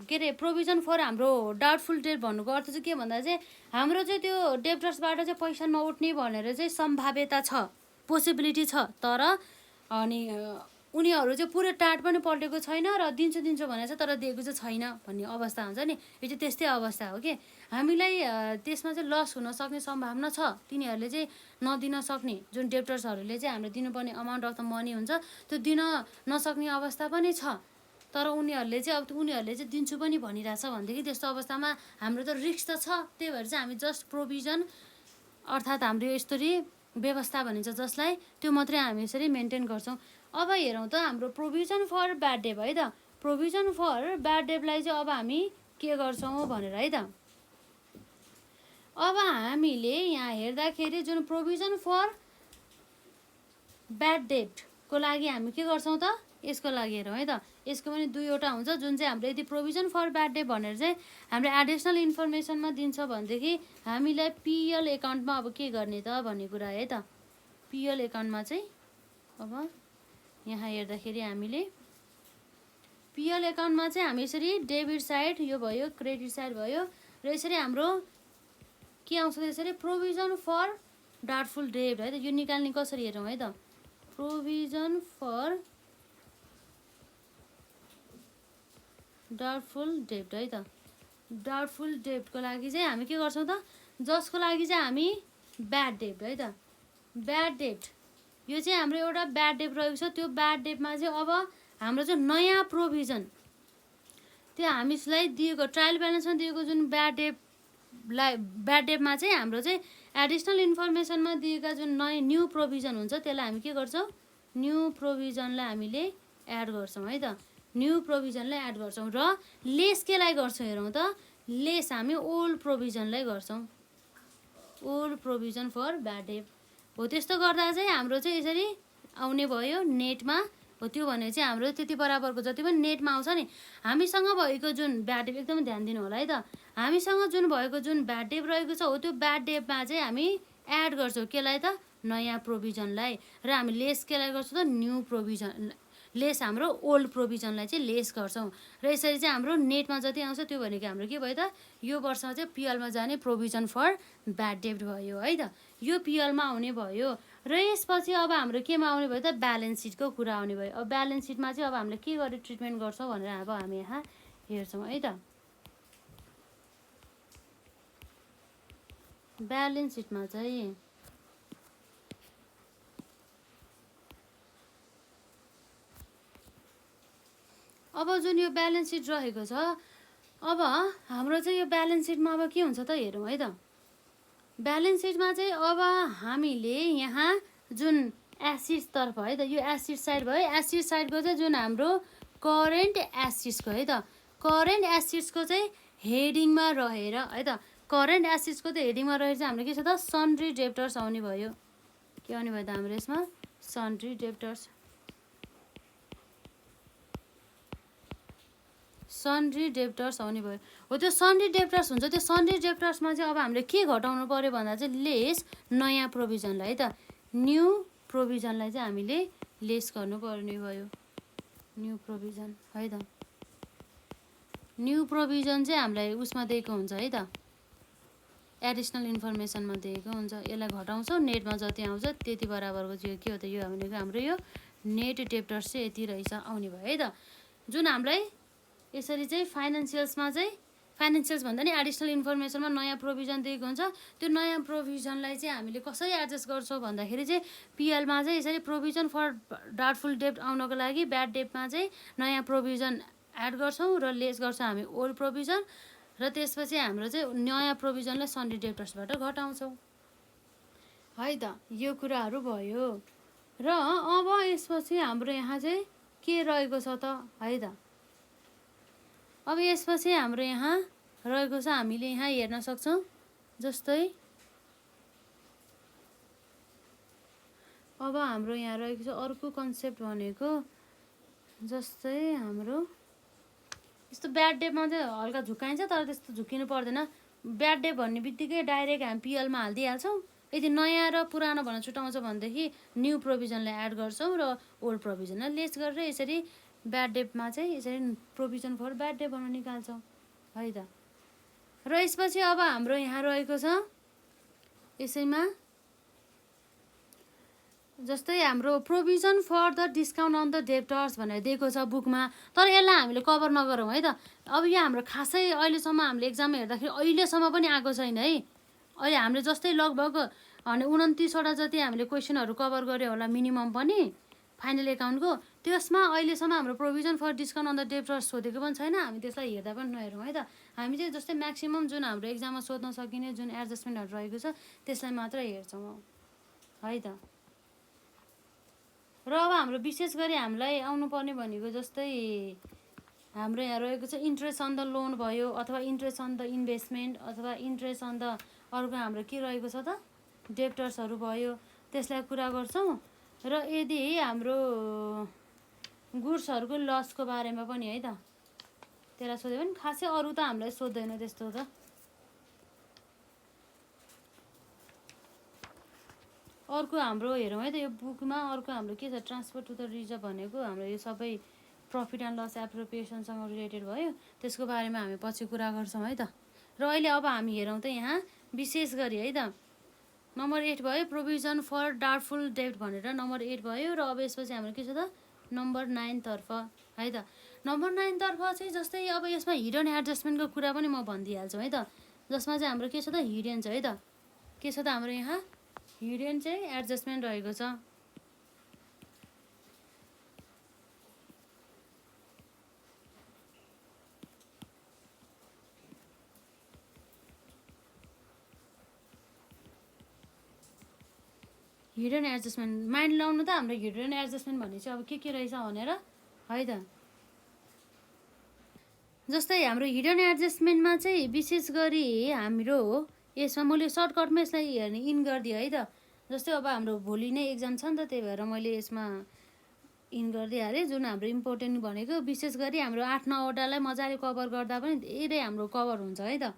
के अरे प्रोभिजन फर हाम्रो डाउटफुल डेट भन्नुको अर्थ चाहिँ के भन्दा चाहिँ हाम्रो चाहिँ त्यो डेप्टर्सबाट चाहिँ पैसा नउठ्ने भनेर चाहिँ सम्भाव्यता छ, पोसिबिलिटी छ। तर अनि उनीहरू चाहिँ पुरै टाट पनि पल्टेको छैन र दिन्छु भनेर चाहिँ तर दिएको चाहिँ छैन भन्ने अवस्था हुन्छ नि। यो चाहिँ त्यस्तै अवस्था हो कि हामीलाई त्यसमा चाहिँ लस हुन सक्ने सम्भावना छ। तिनीहरूले चाहिँ नदिन सक्ने, जुन डेप्टर्सहरूले चाहिँ हाम्रो दिनुपर्ने अमाउन्ट अफ द मनी हुन्छ त्यो दिन नसक्ने अवस्था पनि छ। तर उनीहरूले चाहिँ दिन्छु पनि भनिरहेछ भनेदेखि त्यस्तो अवस्थामा हाम्रो त रिस्क त छ। त्यही भएर चाहिँ हामी जस्ट प्रोभिजन अर्थात् हाम्रो यस्तरी व्यवस्था भनिन्छ जसलाई, त्यो मात्रै हामी यसरी मेन्टेन गर्छौँ। अब हेरौँ त हाम्रो प्रोभिजन फर ब्याड डेट है त। प्रोभिजन फर ब्याड डेटलाई चाहिँ अब हामी के गर्छौँ भनेर है त। अब हामीले यहाँ हेर्दाखेरि जुन प्रोभिजन फर ब्याड डेटको लागि हामी के गर्छौँ त, यसको लागि हेरौँ है त। यसको पनि दुईवटा हुन्छ, जुन चाहिँ हाम्रो यदि प्रोभिजन फर ब्याड डेट भनेर चाहिँ हाम्रो एडिसनल इन्फर्मेसनमा दिन्छ भनेदेखि हामीलाई पिएल एकाउन्टमा अब के गर्ने त भन्ने कुरा है त। पिएल एकाउन्टमा चाहिँ अब यहाँ हेर्दाखेरि हामीले पिएल एकाउन्टमा चाहिँ हामी यसरी डेबिट साइड यो भयो, क्रेडिट साइड भयो र यसरी हाम्रो के आउँछ यसरी प्रोभिजन फर डाउटफुल डेब्ट है त। यो निकाल्ने कसरी हेरौँ है त। प्रोभिजन फर डाउटफुल डेब्ट है त। डाउटफुल डेब्टको लागि चाहिँ हामी के गर्छौँ त, जसको लागि चाहिँ हामी ब्याड डेब्ट है त, ब्याड डेब्ट यो चाहिँ हाम्रो एउटा ब्याड डेब्ट रहेको छ। त्यो ब्याड डेब्टमा चाहिँ अब हाम्रो चाहिँ नयाँ प्रोभिजन त्यो हामीलाई दिएको ट्रायल ब्यालेन्समा दिएको जुन ब्याड डेब्टमा चाहिँ हाम्रो चाहिँ एडिसनल इन्फर्मेसनमा दिएका जुन न्यू प्रोभिजन हुन्छ त्यसलाई हामी के गर्छौँ, न्यू प्रोभिजनलाई हामीले एड गर्छौँ है त। न्यू प्रोभिजनलाई एड गर्छौँ र लेस केलाई गर्छौँ हेरौँ त, लेस हामी ओल्ड प्रोभिजनलाई गर्छौँ, ओल्ड प्रोभिजन फर ब्याड डेब्ट हो। त्यस्तो गर्दा चाहिँ हाम्रो चाहिँ यसरी आउने भयो नेटमा हो। त्यो भने चाहिँ हाम्रो त्यति बराबरको जति पनि नेटमा आउँछ नि, हामीसँग भएको जुन ब्याड डेब्ट एकदमै ध्यान दिनु होला है त। हामीसँग जुन भएको जुन ब्याड डेब्ट रहेको छ हो त्यो ब्याड डेब्टमा चाहिँ हामी एड गर्छौँ केलाई त, नयाँ प्रोभिजनलाई र हामी लेस केलाई गर्छौँ त, न्यू प्रोभिजन लेस हाम्रो ओल्ड प्रोभिजनलाई चाहिँ लेस गर्छौँ र यसरी चाहिँ हाम्रो नेटमा जति आउँछ त्यो भनेको हाम्रो के भयो त, यो वर्षमा चाहिँ पिएलमा जाने प्रोभिजन फर ब्याड डेब्ट भयो है त। यो पिएलमा आउने भयो र यसपछि अब हाम्रो केमा आउने भयो त, ब्यालेन्स सिटको कुरा आउने भयो। अब ब्यालेन्स सिटमा चाहिँ अब हामीले के गरेर ट्रिटमेन्ट गर्छौँ भनेर अब हामी यहाँ हेर्छौँ है त। ब्यालेन्स सिटमा चाहिँ अब जुन यो ब्यालेन्स सिट रहेको छ, अब हाम्रो चाहिँ यो ब्यालेन्स सिटमा अब के हुन्छ त हेरौँ है त। ब्यालेन्स सिटमा चाहिँ अब हामीले यहाँ जुन एसिड्सतर्फ है त, यो एसिड साइड भयो, एसिड साइडको चाहिँ जुन हाम्रो करेन्ट एसिड्सको है त, करेन्ट एसिड्सको चाहिँ हेडिङमा रहेर है त, करेन्ट एसिड्सको चाहिँ हेडिङमा रहेर चाहिँ हाम्रो के छ त, सन्ड्री डेब्टर्स आउने भयो। के आउने भयो त हाम्रो यसमा, सन्ड्री डेब्टर्स, सन्ड्री डेब्टर्स आउने भयो हो। त्यो सन्ड्री डेब्टर्स हुन्छ, त्यो सन्ड्री डेब्टर्समा चाहिँ अब हामीले के घटाउनु पर्यो भन्दा चाहिँ लेस नयाँ प्रोभिजनलाई है त, न्यू प्रोभिजनलाई चाहिँ हामीले लेस गर्नुपर्ने भयो, न्यू प्रोभिजन है त। न्यू प्रोभिजन चाहिँ हामीलाई उसमा दिएको हुन्छ है त, एडिसनल इन्फर्मेसनमा दिएको हुन्छ। यसलाई घटाउँछौँ, नेटमा जति आउँछ त्यति बराबरको चाहिँ के हो त, यो भनेको हाम्रो यो नेट डेब्टर्स चाहिँ यति रहेछ आउने भयो है त। जुन हामीलाई यसरी चाहिँ फाइनेन्सियल्समा चाहिँ, फाइनेन्सियल्स भन्दा नि एडिसनल इन्फर्मेसनमा नयाँ प्रोभिजन दिएको हुन्छ। त्यो नयाँ प्रोभिजनलाई चाहिँ हामीले कसरी एडजस्ट गर्छौँ भन्दाखेरि चाहिँ पिएलमा चाहिँ यसरी प्रोभिजन फर डाउटफुल डेब्ट आउनको लागि ब्याड डेब्टमा चाहिँ नयाँ प्रोभिजन एड गर्छौँ र लेस गर्छौँ हामी ओल्ड प्रोभिजन र त्यसपछि हाम्रो चाहिँ नयाँ प्रोभिजनलाई सन्ड्री डेब्टर्सबाट घटाउँछौँ है त। यो कुराहरू भयो र अब यसपछि हाम्रो यहाँ चाहिँ के रहेको छ त है त। अब यसपछि हाम्रो यहाँ रहेको छ, हामीले यहाँ हेर्न सक्छौँ जस्तै अब हाम्रो यहाँ रहेको छ अर्को कन्सेप्ट भनेको जस्तै हाम्रो यस्तो ब्याड डेब्टमा चाहिँ हल्का झुक्काइन्छ तर त्यस्तो झुक्किनु पर्दैन। ब्याड डेब्ट भन्ने बित्तिकै डाइरेक्ट हामी पिएलमा हालिदिइहाल्छौँ। यदि नयाँ र पुरानो भन्न छुट्याउँछ भनेदेखि न्यू प्रोभिजनलाई एड गर्छौँ र ओल्ड प्रोभिजनलाई लेस गरेर यसरी ब्याड डेब्टमा चाहिँ यसरी प्रोभिजन फर ब्याड डेब्ट भनेर निकाल्छौँ है त। र यसपछि अब हाम्रो यहाँ रहेको छ यसैमा जस्तै हाम्रो provision for the discount on the debtors भनेर दिएको छ बुकमा, तर यसलाई हामीले कभर नगरौँ है त। अब यो हाम्रो खासै अहिलेसम्म हामीले एक्जाममा हेर्दाखेरि अहिलेसम्म पनि आएको छैन है। अहिले हामीले जस्तै लगभग 29वटा जति हामीले क्वेसनहरू कभर गऱ्यो होला मिनिमम पनि फाइनल एकाउन्टको, त्यसमा अहिलेसम्म हाम्रो provision for discount on the debtors सोधेको पनि छैन। हामी त्यसलाई हेर्दा पनि नहेरौँ है त। हामी चाहिँ जस्तै म्याक्सिमम जुन हाम्रो एक्जाममा सोध्न सकिने जुन एडजस्टमेन्टहरू रहेको छ त्यसलाई मात्र हेर्छौँ है त। र अब हाम्रो विशेष गरी हामीलाई आउनुपर्ने भनेको जस्तै हाम्रो यहाँ रहेको छ इन्ट्रेस्ट अन द लोन भयो अथवा इन्ट्रेस्ट अन द इन्भेस्टमेन्ट अथवा इन्ट्रेस्ट अन द अर्को हाम्रो के रहेको छ त डेब्टर्सहरू भयो, त्यसलाई कुरा गर्छौँ। र यदि हाम्रो गुड्सहरूको लसको बारेमा पनि है त त्यसलाई सोध्यो भने खासै अरू त हामीलाई सोध्दैन त्यस्तो त। अर्को हाम्रो हेरौँ है त, यो बुकमा अर्को हाम्रो के छ ट्रान्सफर टु द रिजर्भ भनेको हाम्रो यो सबै प्रफिट एन्ड लस एप्रोप्रिएसनसँग रिलेटेड भयो, त्यसको बारेमा हामी पछि कुरा गर्छौँ है त। र अहिले अब हामी हेरौँ त यहाँ विशेष गरी है त नम्बर 8 भयो प्रोभिजन फर डाउटफुल डेब्ट भनेर नम्बर 8 भयो। र अब यसपछि हाम्रो के छ त नम्बर 9 तर्फ है त। नम्बर 9 तर्फ चाहिँ जस्तै अब यसमा हिडन एडजस्टमेन्टको कुरा पनि म भनिदिइहाल्छु है त, जसमा चाहिँ हाम्रो के छ त हिडन छ है त। के छ त हाम्रो यहाँ हिडन चाहिँ एडजस्टमेन्ट रहेको छ। हिडन एडजस्टमेन्ट माइन्ड लाउनु त हाम्रो हिडन एडजस्टमेन्ट भन्ने चाहिँ अब के रहेछ भनेर है त। जस्तै हाम्रो हिडन एडजस्टमेन्टमा चाहिँ विशेष गरी हाम्रो यसमा मैले सर्टकटमा यसलाई हेर्ने इन गरिदिएँ है त। जस्तै अब हाम्रो भोलि नै एक्जाम छ नि त, त्यही भएर मैले यसमा इन गरिदिइहालेँ। जुन हाम्रो इम्पोर्टेन्ट भनेको विशेष गरी हाम्रो 8-9 वटालाई मजाले कभर गर्दा पनि धेरै हाम्रो कभर हुन्छ है त।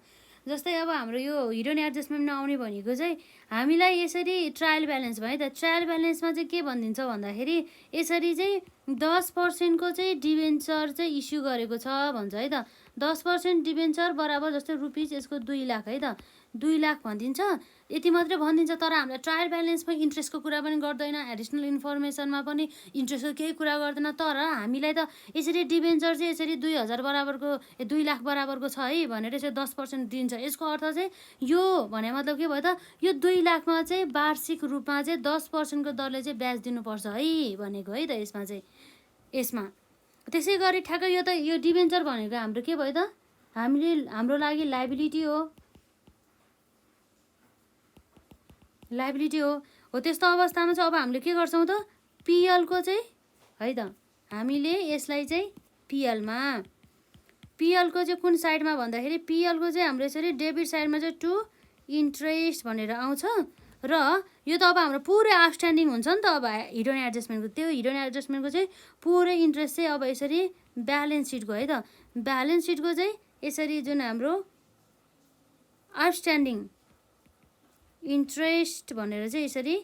जस्तै अब हाम्रो यो हिडन एडजस्टमेन्टमा आउने भनेको चाहिँ हामीलाई यसरी ट्रायल ब्यालेन्स भयो है त। ट्रायल ब्यालेन्समा चाहिँ के भनिदिन्छ भन्दाखेरि यसरी चाहिँ 10% चाहिँ डिबेन्चर चाहिँ इस्यु गरेको छ भन्छ है त। 10% डिबेन्चर बराबर जस्तै रुपिस यसको 2 लाख है त, 2 लाख भनिदिन्छ। यति मात्रै भनिदिन्छ, तर हामीलाई ट्रायल ब्यालेन्समा इन्ट्रेस्टको कुरा पनि गर्दैन, एडिसनल इन्फर्मेसनमा पनि इन्ट्रेस्टको केही कुरा गर्दैन। तर हामीलाई त यसरी डिबेन्चर चाहिँ यसरी 2,000 बराबरको 2 लाख बराबरको छ है भनेर यसरी 10% दिन्छ। यसको अर्थ चाहिँ यो भने मतलब के भयो त, यो 2 लाखमा चाहिँ वार्षिक रूपमा चाहिँ 10%को दरले चाहिँ ब्याज दिनुपर्छ है भनेको है त यसमा चाहिँ। यसमा त्यसै गरी ठ्याक्कै यो डिबेन्चर भनेको हाम्रो के भयो त हाम्रो लागि लाइबिलिटी हो, लाइबिलिटी हो। त्यस्तो अवस्थामा चाहिँ अब हामीले के गर्छौँ त पिएलको चाहिँ है त हामीले यसलाई चाहिँ पिएलको चाहिँ कुन साइडमा भन्दाखेरि पिएलको चाहिँ हाम्रो यसरी डेबिट साइडमा चाहिँ टु इन्ट्रेस्ट भनेर आउँछ। र यो त अब हाम्रो पुरै आउटस्ट्यान्डिङ हुन्छ नि त अब हिडन एडजस्टमेन्टको। त्यो हिडन एडजस्टमेन्टको चाहिँ पुरै इन्ट्रेस्ट चाहिँ अब यसरी ब्यालेन्स सिटको है त, ब्यालेन्स सिटको चाहिँ यसरी जुन हाम्रो आउटस्ट्यान्डिङ इन्ट्रेस्ट भनेर चाहिँ यसरी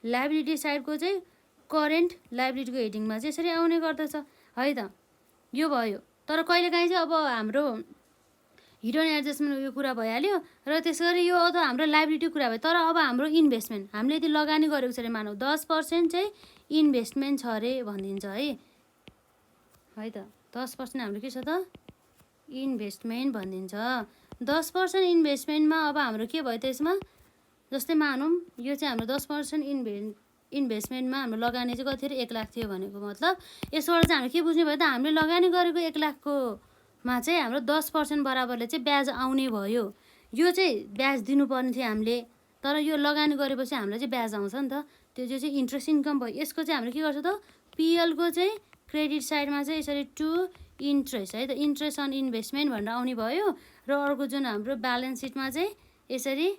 लाइबिलिटी साइडको चाहिँ करेन्ट लाइबिलिटीको हेडिङमा चाहिँ यसरी आउने गर्दछ है त। यो भयो। तर कहिलेकाहीँ चाहिँ अब हाम्रो हिडन एडजस्टमेन्ट यो कुरा भइहाल्यो। र त्यसै गरी यो त हाम्रो लाइबिलिटी कुरा भयो। तर अब हाम्रो इन्भेस्टमेन्ट हामीले यदि लगानी गरेको छ अरे मानौ 10% चाहिँ इन्भेस्टमेन्ट छ अरे भनिदिन्छ है त। 10% हाम्रो के छ त इन्भेस्टमेन्ट भनिदिन्छ। 10% इन्भेस्टमेन्टमा अब हाम्रो के भयो त यसमा जस्तै मानौँ यो चाहिँ हाम्रो 10% इन्भेस्टमेन्टमा हाम्रो लगानी चाहिँ कति थियो 1 लाख थियो भनेको मतलब यसबाट चाहिँ हामीले के बुझ्ने भयो त हामीले लगानी गरेको 1 लाखकोमा चाहिँ हाम्रो 10% बराबरले चाहिँ ब्याज आउने भयो। यो चाहिँ ब्याज दिनुपर्ने थियो हामीले, तर यो लगानी गरेपछि हामीलाई चाहिँ ब्याज आउँछ नि त, त्यो चाहिँ इन्ट्रेस्ट इन्कम भयो। यसको चाहिँ हामीले के गर्छ त पिएलको चाहिँ क्रेडिट साइडमा चाहिँ यसरी टु इन्ट्रेस्ट है त, इन्ट्रेस्ट अन इन्भेस्टमेन्ट भनेर आउने भयो। र अर्को जुन हाम्रो ब्यालेन्स सिटमा चाहिँ यसरी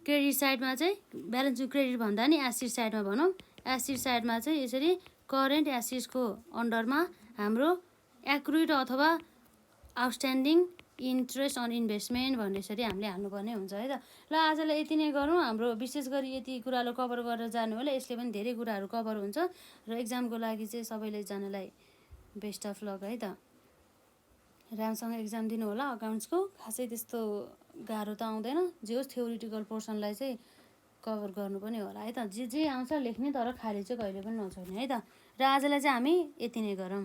क्रेडिट साइडमा चाहिँ ब्यालेन्स क्रेडिट भन्दा नि एसिड साइडमा भनौँ, एसिड साइडमा चाहिँ यसरी करेन्ट एसिड्सको अन्डरमा हाम्रो एक्रुइड अथवा आउटस्ट्यान्डिङ इन्ट्रेस्ट अन इन्भेस्टमेन्ट भन्ने यसरी हामीले हाल्नुपर्ने हुन्छ है त। ल आजलाई यति नै गरौँ। हाम्रो विशेष गरी यति कुराहरू कभर गरेर जानु होला, यसले पनि धेरै कुराहरू कभर हुन्छ। र एक्जामको लागि चाहिँ सबैजनालाई बेस्ट अफ लक है त। राम्रोसँग एक्जाम दिनु होला। अकाउन्ट्सको खासै त्यस्तो गाह्रो त आउँदैन, जे होस् थ्योरिटिकल पोर्सनलाई चाहिँ कभर गर्नु पनि होला है त। जे आउँछ लेख्ने, तर खाली चाहिँ कहिले पनि नछोड्ने है त। र आजलाई चाहिँ हामी यति नै गरौँ।